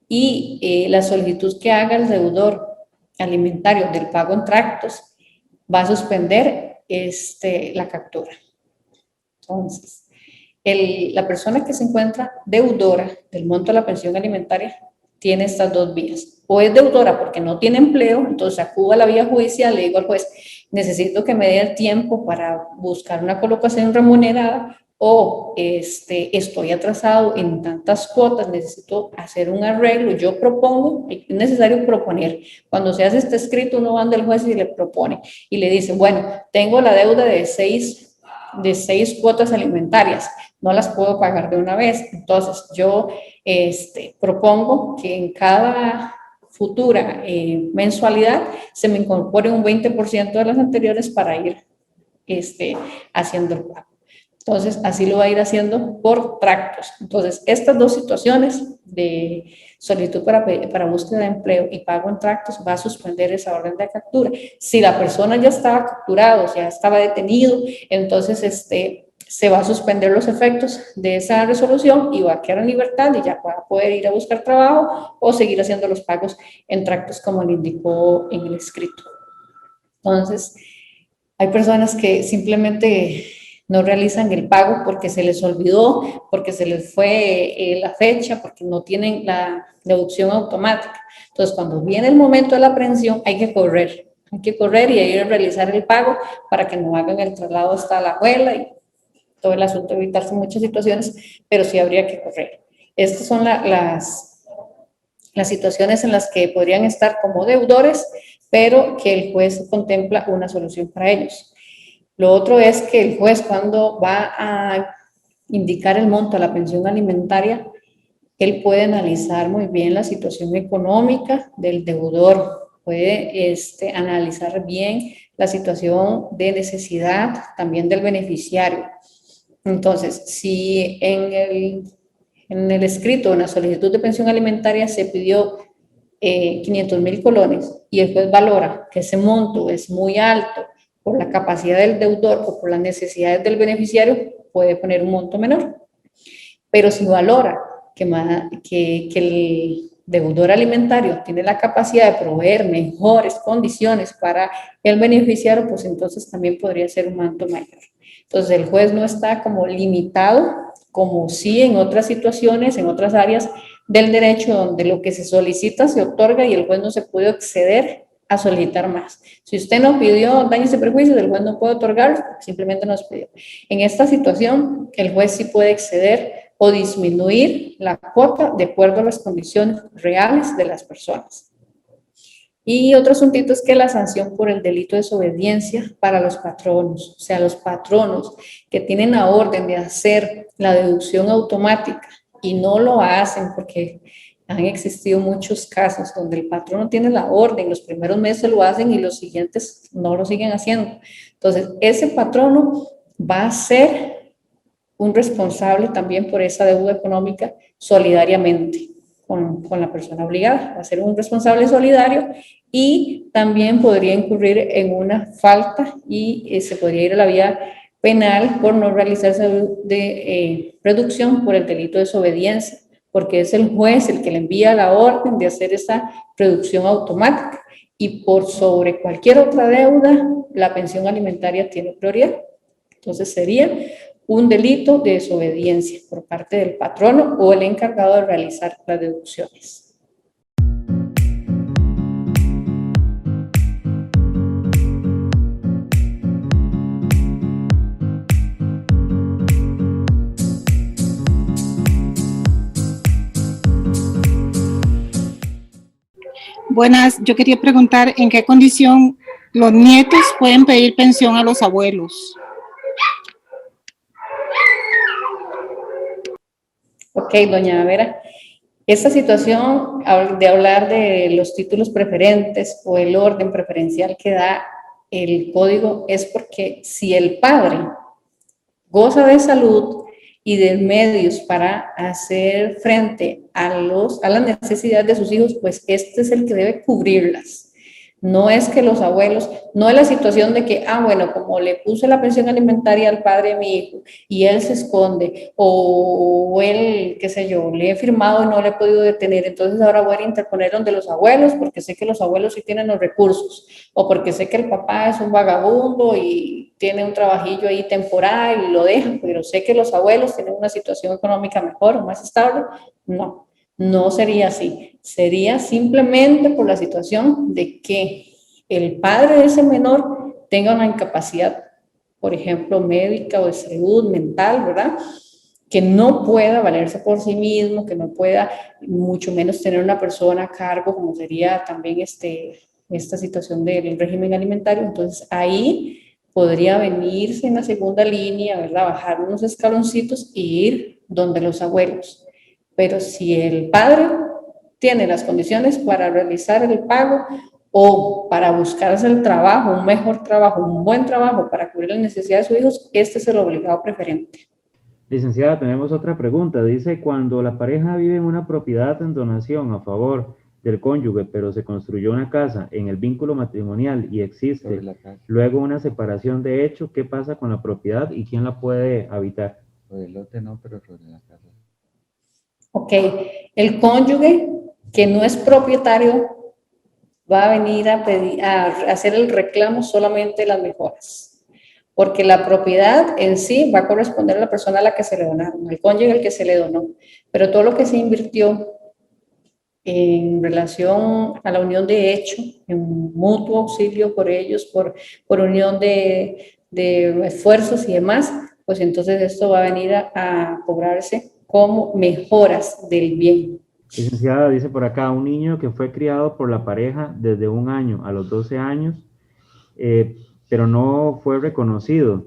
y la solicitud que haga el deudor alimentario del pago en tractos va a suspender la captura. Entonces, la persona que se encuentra deudora del monto de la pensión alimentaria tiene estas dos vías. O es deudora porque no tiene empleo, entonces acudo a la vía judicial, le digo al juez, necesito que me dé el tiempo para buscar una colocación remunerada, o estoy atrasado en tantas cuotas, necesito hacer un arreglo, yo propongo, es necesario proponer. Cuando se hace este escrito, uno va ante el juez y le propone, y le dice, bueno, tengo la deuda de seis cuotas alimentarias, no las puedo pagar de una vez, entonces yo propongo que en cada futura mensualidad se me incorpore un 20% de las anteriores para ir haciendo el pago. Entonces, así lo va a ir haciendo por tractos. Entonces, estas dos situaciones de solicitud para búsqueda de empleo y pago en tractos va a suspender esa orden de captura. Si la persona ya estaba capturado, ya estaba detenido, entonces se va a suspender los efectos de esa resolución y va a quedar en libertad y ya va a poder ir a buscar trabajo o seguir haciendo los pagos en tractos como le indicó en el escrito. Entonces, hay personas que simplemente no realizan el pago porque se les olvidó, porque se les fue la fecha, porque no tienen la deducción automática. Entonces, cuando viene el momento de la aprehensión, hay que correr y ir a realizar el pago para que no hagan el traslado hasta la abuela y todo el asunto, evitarse muchas situaciones, pero sí habría que correr. Estas son las situaciones en las que podrían estar como deudores, pero que el juez contempla una solución para ellos. Lo otro es que el juez, cuando va a indicar el monto a la pensión alimentaria, él puede analizar muy bien la situación económica del deudor, puede analizar bien la situación de necesidad también del beneficiario. Entonces, si en el escrito, en la solicitud de pensión alimentaria se pidió 500,000 colones y el juez valora que ese monto es muy alto por la capacidad del deudor o por las necesidades del beneficiario, puede poner un monto menor. Pero si valora que el deudor alimentario tiene la capacidad de proveer mejores condiciones para el beneficiario, pues entonces también podría ser un monto mayor. Entonces el juez no está como limitado, como sí en otras situaciones, en otras áreas, del derecho donde lo que se solicita se otorga y el juez no se puede exceder a solicitar más. Si usted no pidió daños y perjuicios, el juez no puede otorgar, simplemente nos pidió. En esta situación, el juez sí puede exceder o disminuir la cuota de acuerdo a las condiciones reales de las personas. Y otro asuntito es que la sanción por el delito de desobediencia para los patronos, o sea, los patronos que tienen la orden de hacer la deducción automática y no lo hacen porque han existido muchos casos donde el patrono tiene la orden, los primeros meses lo hacen y los siguientes no lo siguen haciendo. Entonces, ese patrono va a ser un responsable también por esa deuda económica solidariamente con la persona obligada. Va a ser un responsable solidario y también podría incurrir en una falta y se podría ir a la vía penal por no realizarse de reducción por el delito de desobediencia, porque es el juez el que le envía la orden de hacer esa reducción automática y por sobre cualquier otra deuda, la pensión alimentaria tiene prioridad. Entonces sería un delito de desobediencia por parte del patrono o el encargado de realizar las deducciones. Buenas, yo quería preguntar en qué condición los nietos pueden pedir pensión a los abuelos. Ok, doña Vera, esta situación de hablar de los títulos preferentes o el orden preferencial que da el código es porque si el padre goza de salud y de medios para hacer frente a las necesidades de sus hijos, pues este es el que debe cubrirlas. No es que los abuelos, no es la situación de que, bueno, como le puse la pensión alimentaria al padre de mi hijo y él se esconde, o él, qué sé yo, le he firmado y no le he podido detener, entonces ahora voy a interponer donde los abuelos, porque sé que los abuelos sí tienen los recursos, o porque sé que el papá es un vagabundo y tiene un trabajillo ahí temporal y lo dejan, pero sé que los abuelos tienen una situación económica mejor o más estable. No, no sería así. Sería simplemente por la situación de que el padre de ese menor tenga una incapacidad, por ejemplo, médica o de salud mental, ¿verdad? Que no pueda valerse por sí mismo, que no pueda, mucho menos tener una persona a cargo, como sería también esta situación del régimen alimentario. Entonces, ahí podría venirse en la segunda línea, ¿verdad? Bajar unos escaloncitos y ir donde los abuelos. Pero si el padre tiene las condiciones para realizar el pago o para buscarse el trabajo, un mejor trabajo, un buen trabajo para cubrir las necesidades de sus hijos, este es el obligado preferente. Licenciada, tenemos otra pregunta. Dice, cuando la pareja vive en una propiedad en donación a favor del cónyuge, pero se construyó una casa en el vínculo matrimonial y existe luego una separación de hecho, ¿qué pasa con la propiedad y quién la puede habitar? Sobre el lote no, pero sobre la casa. Ok, el cónyuge que no es propietario va a venir a hacer el reclamo solamente de las mejoras, porque la propiedad en sí va a corresponder a la persona a la que se le donaron, al cónyuge al que se le donó, pero todo lo que se invirtió en relación a la unión de hecho, en mutuo auxilio por ellos, por unión de esfuerzos y demás, pues entonces esto va a venir a cobrarse como mejoras del bien. Licenciada, dice por acá, un niño que fue criado por la pareja desde 1 año a los 12 años, pero no fue reconocido,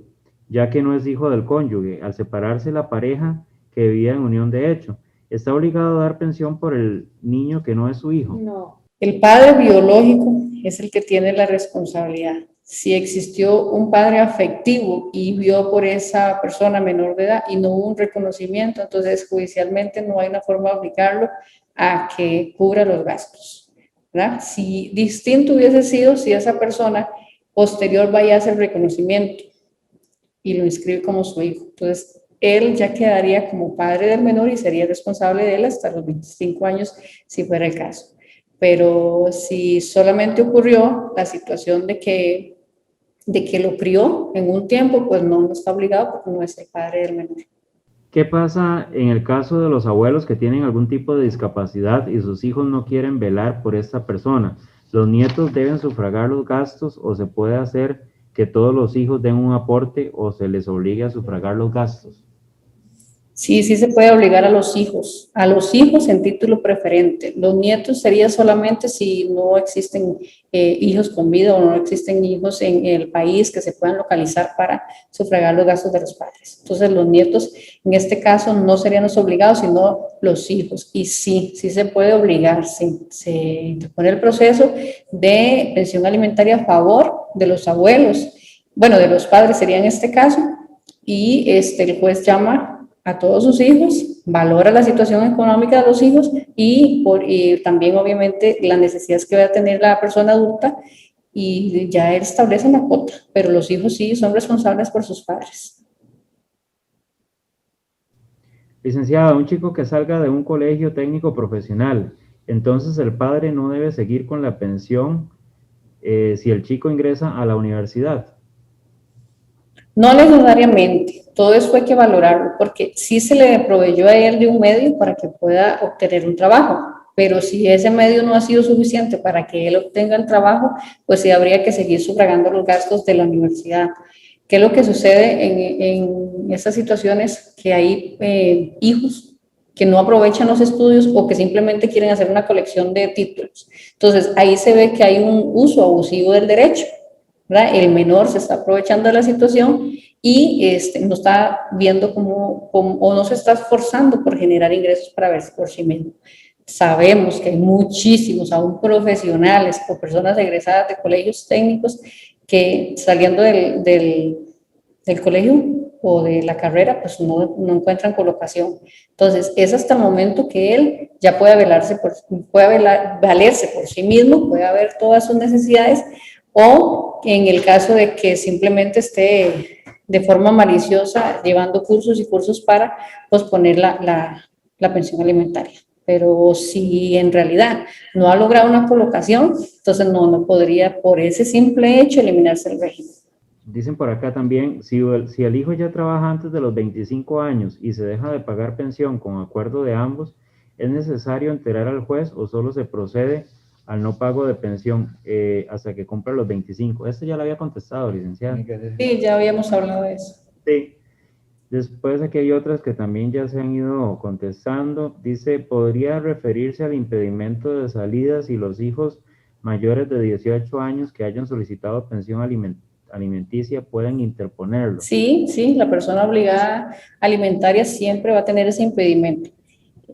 ya que no es hijo del cónyuge. Al separarse la pareja que vivía en unión de hecho, ¿está obligado a dar pensión por el niño que no es su hijo? No. El padre biológico es el que tiene la responsabilidad. Si existió un padre afectivo y vio por esa persona menor de edad y no hubo un reconocimiento, entonces judicialmente no hay una forma de obligarlo a que cubra los gastos, ¿verdad? Si distinto hubiese sido si esa persona posterior vaya a hacer reconocimiento y lo inscribe como su hijo, entonces él ya quedaría como padre del menor y sería responsable de él hasta los 25 años si fuera el caso. Pero si solamente ocurrió la situación de que lo crió en un tiempo, pues no está obligado porque no es el padre del menor. ¿Qué pasa en el caso de los abuelos que tienen algún tipo de discapacidad y sus hijos no quieren velar por esta persona? ¿Los nietos deben sufragar los gastos o se puede hacer que todos los hijos den un aporte o se les obligue a sufragar los gastos? Sí, sí se puede obligar a los hijos en título preferente. Los nietos sería solamente si no existen hijos con vida o no existen hijos en el país que se puedan localizar para sufragar los gastos de los padres. Entonces los nietos en este caso no serían los obligados, sino los hijos. Y sí, sí se puede obligar, se interpone el proceso de pensión alimentaria a favor de los abuelos, bueno, de los padres sería en este caso, y el juez llama a todos sus hijos, valora la situación económica de los hijos y también obviamente las necesidades que va a tener la persona adulta y ya él establece la cuota, pero los hijos sí son responsables por sus padres. Licenciada, un chico que salga de un colegio técnico profesional, entonces el padre no debe seguir con la pensión si el chico ingresa a la universidad. No necesariamente, todo eso hay que valorarlo, porque sí se le proveyó a él de un medio para que pueda obtener un trabajo, pero si ese medio no ha sido suficiente para que él obtenga el trabajo, pues sí habría que seguir sufragando los gastos de la universidad. ¿Qué es lo que sucede en estas situaciones? Que hay hijos que no aprovechan los estudios o que simplemente quieren hacer una colección de títulos. Entonces, ahí se ve que hay un uso abusivo del derecho, ¿verdad? El menor se está aprovechando de la situación y no está viendo cómo, o no se está esforzando por generar ingresos para verse por sí mismo. Sabemos que hay muchísimos, aún profesionales o personas egresadas de colegios técnicos que saliendo del colegio o de la carrera, pues no encuentran colocación. Entonces, es hasta el momento que él ya pueda valerse por sí mismo, puede haber todas sus necesidades, o en el caso de que simplemente esté de forma maliciosa llevando cursos y cursos para posponer la pensión alimentaria. Pero si en realidad no ha logrado una colocación, entonces no podría por ese simple hecho eliminarse el régimen. Dicen por acá también, si el hijo ya trabaja antes de los 25 años y se deja de pagar pensión con acuerdo de ambos, ¿es necesario enterar al juez o solo se procede al no pago de pensión hasta que cumpla los 25? Esto ya lo había contestado, licenciada. Sí, ya habíamos hablado de eso. Sí. Después aquí hay otras que también ya se han ido contestando. Dice, ¿podría referirse al impedimento de salida si los hijos mayores de 18 años que hayan solicitado pensión alimenticia pueden interponerlo? Sí, la persona obligada alimentaria siempre va a tener ese impedimento.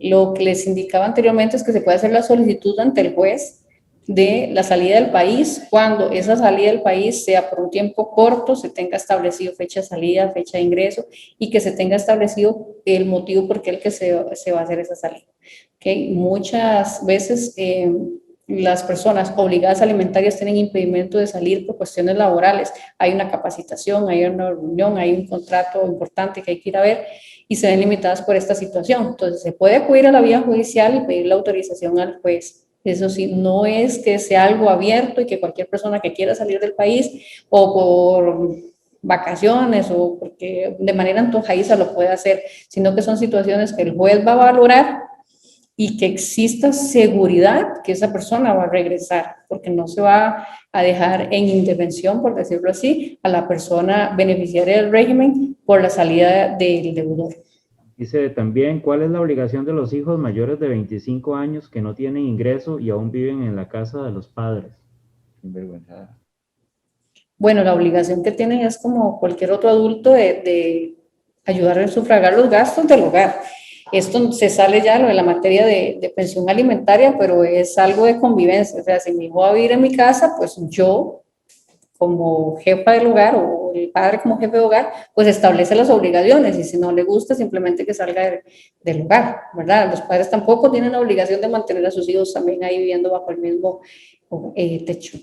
Lo que les indicaba anteriormente es que se puede hacer la solicitud ante el juez de la salida del país cuando esa salida del país sea por un tiempo corto, se tenga establecido fecha de salida, fecha de ingreso y que se tenga establecido el motivo por el que se va a hacer esa salida. ¿Okay? Muchas veces las personas obligadas alimentarias tienen impedimento de salir por cuestiones laborales. Hay una capacitación, hay una reunión, hay un contrato importante que hay que ir a ver y se ven limitadas por esta situación. Entonces, se puede acudir a la vía judicial y pedir la autorización al juez. Eso sí, no es que sea algo abierto y que cualquier persona que quiera salir del país o por vacaciones o porque de manera antojadiza lo puede hacer, sino que son situaciones que el juez va a valorar y que exista seguridad que esa persona va a regresar, porque no se va a dejar en indefensión, por decirlo así, a la persona beneficiaria del régimen por la salida del deudor. Dice también, ¿cuál es la obligación de los hijos mayores de 25 años que no tienen ingreso y aún viven en la casa de los padres? Sinvergüenzada. Bueno, la obligación que tienen es como cualquier otro adulto de ayudar a sufragar los gastos del hogar. Esto se sale ya lo de la materia de pensión alimentaria, pero es algo de convivencia. O sea, si mi hijo va a vivir en mi casa, pues yo, como jefa del hogar o el padre como jefe de hogar, pues establece las obligaciones y si no le gusta, simplemente que salga del hogar, ¿verdad? Los padres tampoco tienen la obligación de mantener a sus hijos también ahí viviendo bajo el mismo techo.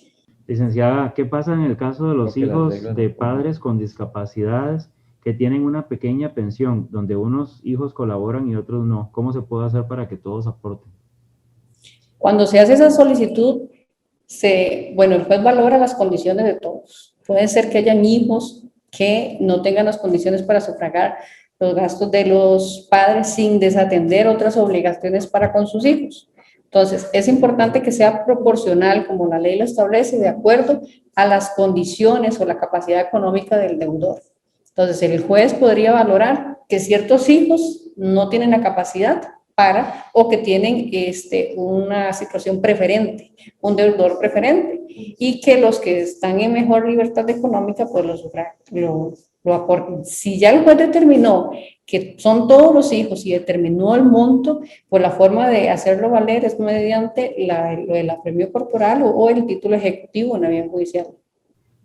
Licenciada, ¿qué pasa en el caso de los hijos de padres con discapacidades que tienen una pequeña pensión, donde unos hijos colaboran y otros no? ¿Cómo se puede hacer para que todos aporten? Cuando se hace esa solicitud, el juez valora las condiciones de todos. Puede ser que hayan hijos que no tengan las condiciones para sufragar los gastos de los padres sin desatender otras obligaciones para con sus hijos. Entonces, es importante que sea proporcional, como la ley lo establece, de acuerdo a las condiciones o la capacidad económica del deudor. Entonces, el juez podría valorar que ciertos hijos no tienen la capacidad para, o que tienen una situación preferente, un deudor preferente, y que los que están en mejor libertad económica, pues lo aporten. Si ya el juez determinó que son todos los hijos y determinó el monto, pues la forma de hacerlo valer es mediante lo del apremio corporal o el título ejecutivo en la vía judicial.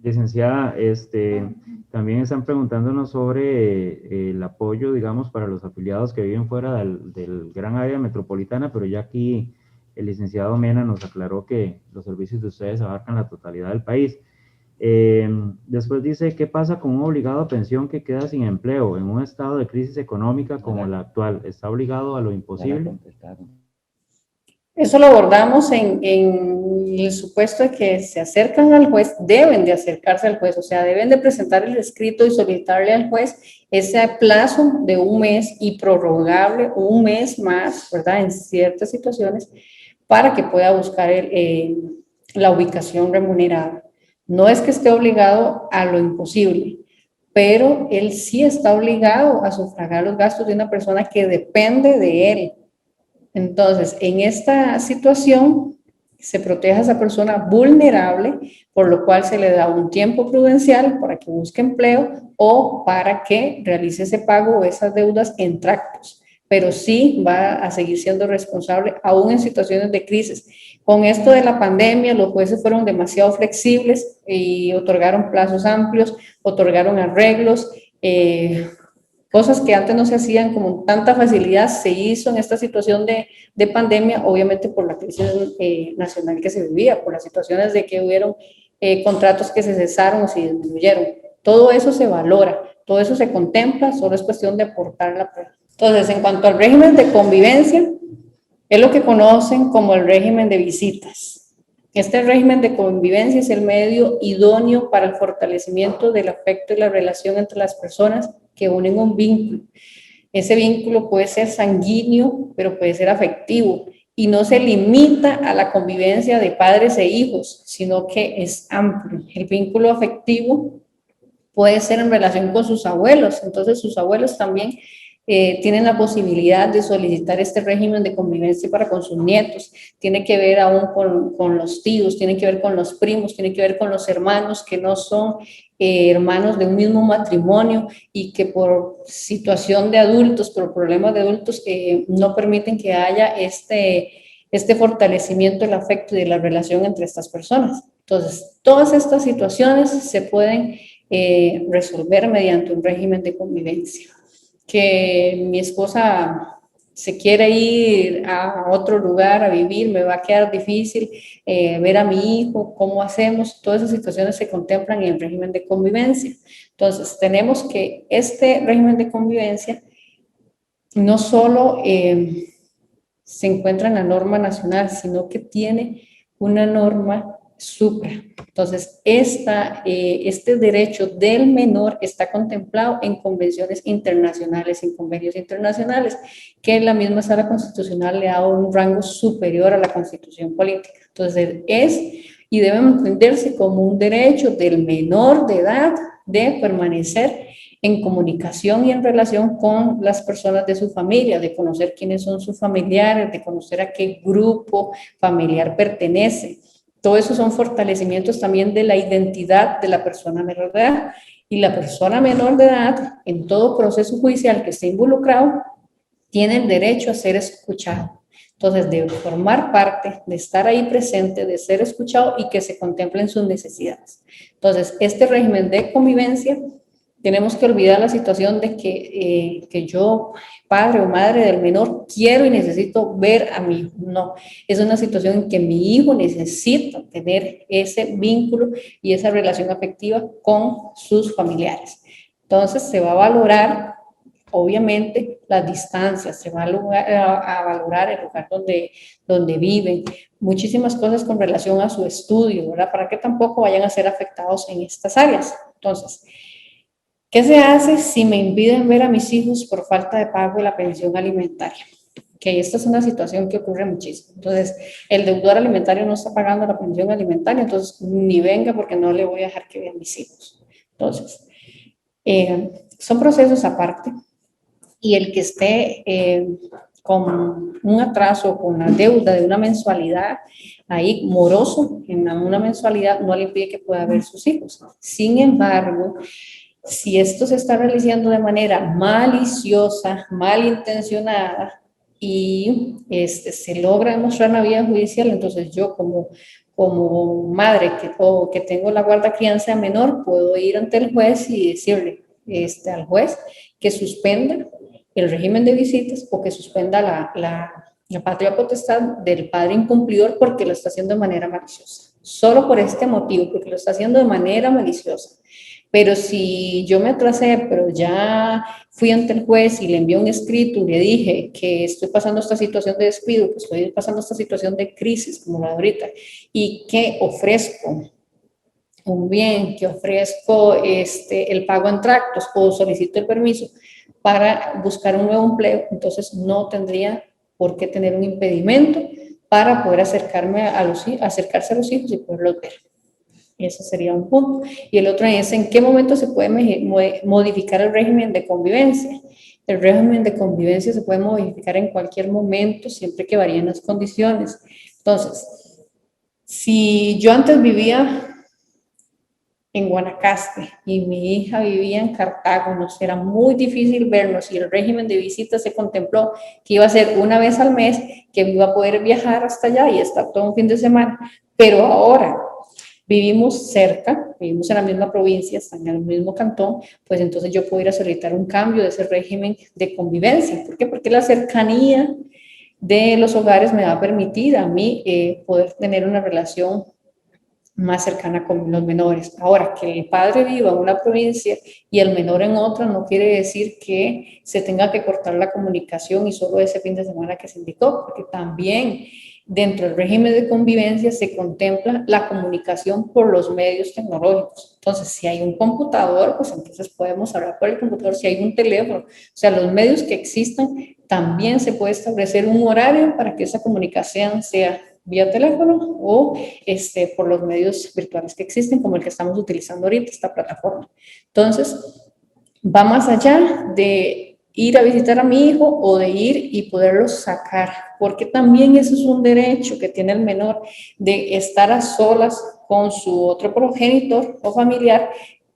Licenciada, también están preguntándonos sobre el apoyo, digamos, para los afiliados que viven fuera del gran área metropolitana, pero ya aquí el licenciado Mena nos aclaró que los servicios de ustedes abarcan la totalidad del país. Después dice, ¿qué pasa con un obligado a pensión que queda sin empleo en un estado de crisis económica como la actual? ¿Está obligado a lo imposible? Eso lo abordamos en el supuesto de que se acercan al juez, deben de acercarse al juez, o sea, deben de presentar el escrito y solicitarle al juez ese plazo de un mes y prorrogable un mes más, ¿verdad? En ciertas situaciones, para que pueda buscar la ubicación remunerada. No es que esté obligado a lo imposible, pero él sí está obligado a sufragar los gastos de una persona que depende de él. Entonces, en esta situación, se protege a esa persona vulnerable, por lo cual se le da un tiempo prudencial para que busque empleo o para que realice ese pago o esas deudas en tractos. Pero sí va a seguir siendo responsable aún en situaciones de crisis. Con esto de la pandemia, los jueces fueron demasiado flexibles y otorgaron plazos amplios, otorgaron arreglos, cosas que antes no se hacían con tanta facilidad, se hizo en esta situación de pandemia, obviamente por la crisis nacional que se vivía, por las situaciones de que hubieron contratos que se cesaron o se disminuyeron. Todo eso se valora, todo eso se contempla, solo es cuestión de aportar la prueba. Entonces, en cuanto al régimen de convivencia, es lo que conocen como el régimen de visitas. Este régimen de convivencia es el medio idóneo para el fortalecimiento del afecto y la relación entre las personas que unen un vínculo. Ese vínculo puede ser sanguíneo, pero puede ser afectivo y no se limita a la convivencia de padres e hijos, sino que es amplio. El vínculo afectivo puede ser en relación con sus abuelos, entonces sus abuelos también tienen la posibilidad de solicitar este régimen de convivencia para con sus nietos. Tiene que ver aún con los tíos, tiene que ver con los primos, tiene que ver con los hermanos que no son hermanos de un mismo matrimonio y que por situación de adultos, por problemas de adultos, no permiten que haya este fortalecimiento del afecto y de la relación entre estas personas. Entonces, todas estas situaciones se pueden resolver mediante un régimen de convivencia. Que mi esposa se quiere ir a otro lugar a vivir, me va a quedar difícil ver a mi hijo, ¿cómo hacemos? Todas esas situaciones se contemplan en el régimen de convivencia. Entonces, tenemos que este régimen de convivencia no solo se encuentra en la norma nacional, sino que tiene una norma supra. Entonces, este derecho del menor está contemplado en convenciones internacionales, en convenios internacionales, que la misma Sala Constitucional le ha dado un rango superior a la Constitución política. Entonces, es y debe entenderse como un derecho del menor de edad de permanecer en comunicación y en relación con las personas de su familia, de conocer quiénes son sus familiares, de conocer a qué grupo familiar pertenece. Todo eso son fortalecimientos también de la identidad de la persona menor de edad. Y la persona menor de edad, en todo proceso judicial que esté involucrado, tiene el derecho a ser escuchado. Entonces, de formar parte, de estar ahí presente, de ser escuchado y que se contemplen sus necesidades. Entonces, este régimen de convivencia, tenemos que olvidar la situación de que yo, padre o madre del menor, quiero y necesito ver a mi hijo. No, es una situación en que mi hijo necesita tener ese vínculo y esa relación afectiva con sus familiares. Entonces, se va a valorar, obviamente, las distancias, se va a valorar el lugar donde viven, muchísimas cosas con relación a su estudio, ¿verdad? Para que tampoco vayan a ser afectados en estas áreas. Entonces, ¿Qué se hace si me impiden ver a mis hijos por falta de pago de la pensión alimentaria? Que esta es una situación que ocurre muchísimo. Entonces, el deudor alimentario no está pagando la pensión alimentaria, entonces ni venga porque no le voy a dejar que vean mis hijos. Entonces, son procesos aparte, y el que esté con un atraso, con la deuda de una mensualidad, ahí moroso en una mensualidad, no le impide que pueda ver sus hijos. Sin embargo, si esto se está realizando de manera maliciosa, malintencionada, y se logra demostrar en la vía judicial, entonces yo como madre que tengo la guarda crianza menor, puedo ir ante el juez y decirle al juez que suspenda el régimen de visitas o que suspenda la patria potestad del padre incumplidor porque lo está haciendo de manera maliciosa. Solo por este motivo, porque lo está haciendo de manera maliciosa. Pero si yo me atrasé, pero ya fui ante el juez y le envié un escrito y le dije que estoy pasando esta situación de despido, que estoy pasando esta situación de crisis como la de ahorita, y que ofrezco un bien, que ofrezco el pago en tractos o solicito el permiso para buscar un nuevo empleo, entonces no tendría por qué tener un impedimento para poder acercarse a los hijos y poderlos ver. Ese sería un punto. Y el otro es en qué momento se puede modificar el régimen de convivencia. El régimen de convivencia se puede modificar en cualquier momento, siempre que varíen las condiciones. Entonces, si yo antes vivía en Guanacaste y mi hija vivía en Cartago, nos era muy difícil vernos y el régimen de visita se contempló que iba a ser una vez al mes, que iba a poder viajar hasta allá y estar todo un fin de semana. Pero ahora vivimos cerca, vivimos en la misma provincia, están en el mismo cantón, pues entonces yo puedo ir a solicitar un cambio de ese régimen de convivencia. ¿Por qué? Porque la cercanía de los hogares me va a permitir a mí poder tener una relación más cercana con los menores. Ahora, que el padre viva en una provincia y el menor en otra no quiere decir que se tenga que cortar la comunicación y solo ese fin de semana que se indicó, porque también dentro del régimen de convivencia se contempla la comunicación por los medios tecnológicos. Entonces, si hay un computador, pues entonces podemos hablar por el computador. Si hay un teléfono, o sea, los medios que existan, también se puede establecer un horario para que esa comunicación sea vía teléfono o por los medios virtuales que existen, como el que estamos utilizando ahorita, esta plataforma. Entonces, va más allá de ir a visitar a mi hijo o de ir y poderlo sacar, porque también eso es un derecho que tiene el menor de estar a solas con su otro progenitor o familiar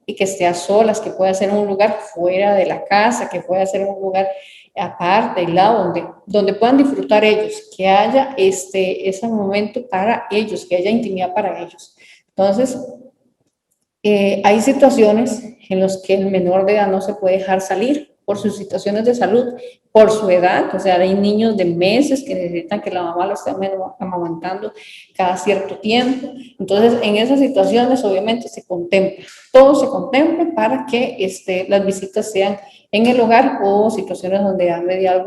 y que esté a solas, que pueda ser un lugar fuera de la casa, que pueda ser un lugar aparte, aislado, donde puedan disfrutar ellos, que haya ese momento para ellos, que haya intimidad para ellos. Entonces, hay situaciones en las que el menor de edad no se puede dejar salir por sus situaciones de salud, por su edad, o sea, hay niños de meses que necesitan que la mamá lo esté amamantando cada cierto tiempo. Entonces, en esas situaciones, obviamente, se contempla, todo se contempla para que las visitas sean en el hogar o situaciones donde ha mediado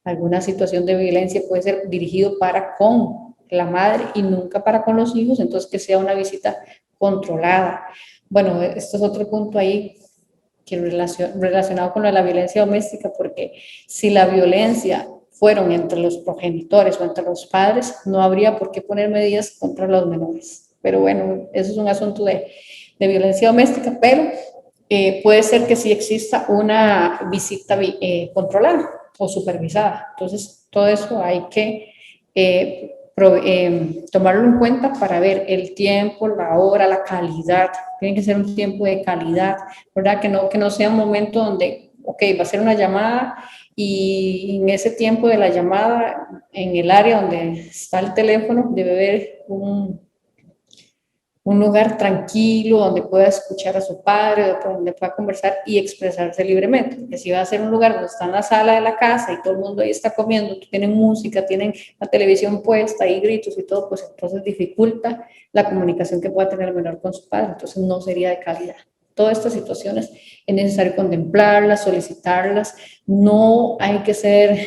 alguna situación de violencia puede ser dirigido para con la madre y nunca para con los hijos, entonces que sea una visita controlada. Bueno, esto es otro punto ahí que relacionado con la violencia doméstica, porque si la violencia fueron entre los progenitores o entre los padres, no habría por qué poner medidas contra los menores. Pero bueno, eso es un asunto de violencia doméstica, pero puede ser que sí exista una visita controlada o supervisada. Entonces, todo eso hay que tomarlo en cuenta para ver el tiempo, la hora, la calidad. Tiene que ser un tiempo de calidad, ¿verdad? Que no sea un momento donde, ok, va a ser una llamada y en ese tiempo de la llamada, en el área donde está el teléfono, debe haber un lugar tranquilo donde pueda escuchar a su padre, donde pueda conversar y expresarse libremente. Porque si va a ser un lugar donde está en la sala de la casa y todo el mundo ahí está comiendo, tienen música, tienen la televisión puesta y gritos y todo, pues entonces dificulta la comunicación que pueda tener el menor con su padre, entonces no sería de calidad. Todas estas situaciones es necesario contemplarlas, solicitarlas, no hay que ser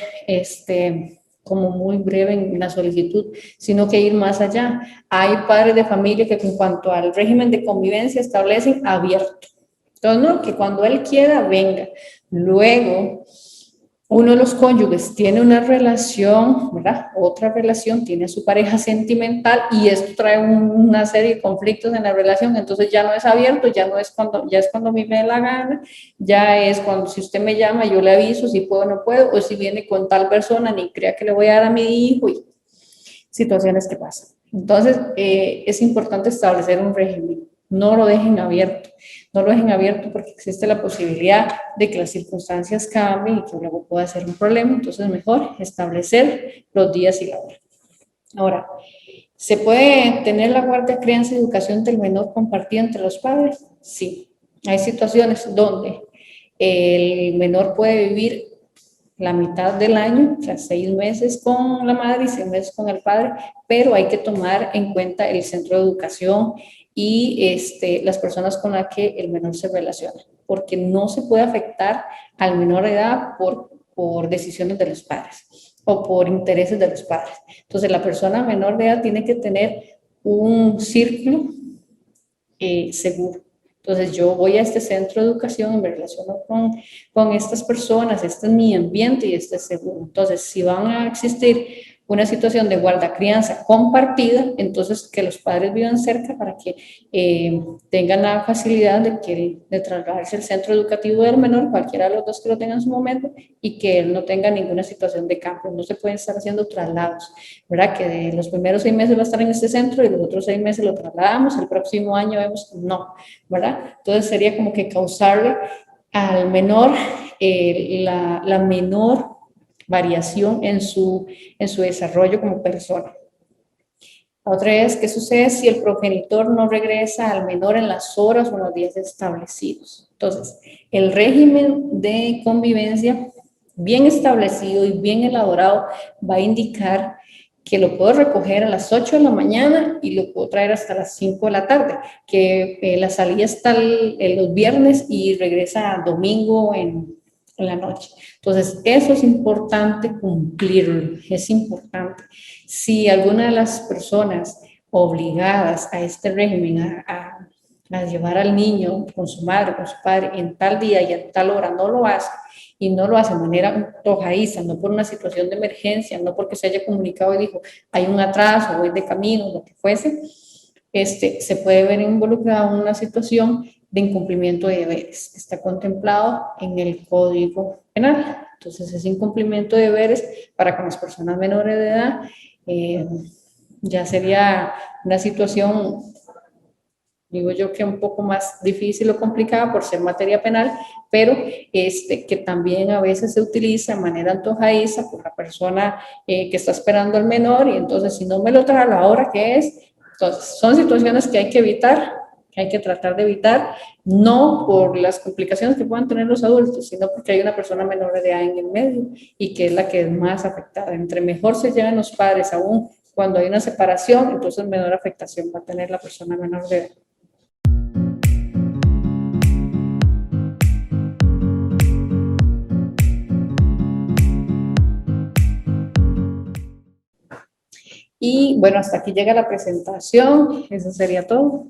como muy breve en la solicitud, sino que ir más allá. Hay padres de familia que en cuanto al régimen de convivencia establecen abierto. Entonces, no, que cuando él quiera, venga. Luego, uno de los cónyuges tiene una relación, ¿verdad? Otra relación, tiene a su pareja sentimental y esto trae una serie de conflictos en la relación, entonces ya no es abierto, ya no es cuando, ya es cuando a mí me dé la gana, ya es cuando si usted me llama yo le aviso si puedo o no puedo, o si viene con tal persona ni crea que le voy a dar a mi hijo y situaciones que pasan. Entonces, es importante establecer un régimen, no lo dejen abierto. No lo dejen abierto porque existe la posibilidad de que las circunstancias cambien y que luego pueda ser un problema. Entonces, mejor establecer los días y la hora. Ahora, ¿se puede tener la guardia, crianza y educación del menor compartida entre los padres? Sí. Hay situaciones donde el menor puede vivir la mitad del año, o sea, 6 meses con la madre y 6 meses con el padre, pero hay que tomar en cuenta el centro de educación y las personas con las que el menor se relaciona, porque no se puede afectar al menor de edad por decisiones de los padres o por intereses de los padres. Entonces, la persona menor de edad tiene que tener un círculo seguro. Entonces, yo voy a este centro de educación y me relaciono con estas personas, este es mi ambiente y este es seguro. Entonces, si van a existir una situación de guarda-crianza compartida, entonces que los padres vivan cerca para que tengan la facilidad de trasladarse al centro educativo del menor, cualquiera de los dos que lo tenga en su momento, y que él no tenga ninguna situación de cambio. No se pueden estar haciendo traslados, ¿verdad? Que de los primeros 6 meses va a estar en este centro y los otros 6 meses lo trasladamos, el próximo año vemos que no, ¿verdad? Entonces sería como que causarle al menor la menor variación en su desarrollo como persona. Otra es, ¿qué sucede si el progenitor no regresa al menor en las horas o en los días establecidos? Entonces, el régimen de convivencia bien establecido y bien elaborado va a indicar que lo puedo recoger a las 8 de la mañana y lo puedo traer hasta las 5 de la tarde, que la salida está los viernes y regresa domingo en la noche. Entonces, eso es importante cumplirlo, es importante. Si alguna de las personas obligadas a este régimen a llevar al niño con su madre, con su padre en tal día y a tal hora no lo hace, y no lo hace de manera antojadiza, no por una situación de emergencia, no porque se haya comunicado y dijo, hay un atraso, voy de camino, lo que fuese, se puede ver involucrado en una situación de incumplimiento de deberes. Está contemplado en el Código Penal. Entonces, ese incumplimiento de deberes para con las personas menores de edad ya sería una situación, digo yo, que un poco más difícil o complicada por ser materia penal, pero que también a veces se utiliza de manera antojadiza por la persona que está esperando al menor, y entonces si no me lo trae a la hora que es, entonces son situaciones que hay que evitar, que hay que tratar de evitar, no por las complicaciones que puedan tener los adultos, sino porque hay una persona menor de edad en el medio y que es la que es más afectada. Entre mejor se lleven los padres, aún cuando hay una separación, entonces menor afectación va a tener la persona menor de edad. Y bueno, hasta aquí llega la presentación. Eso sería todo.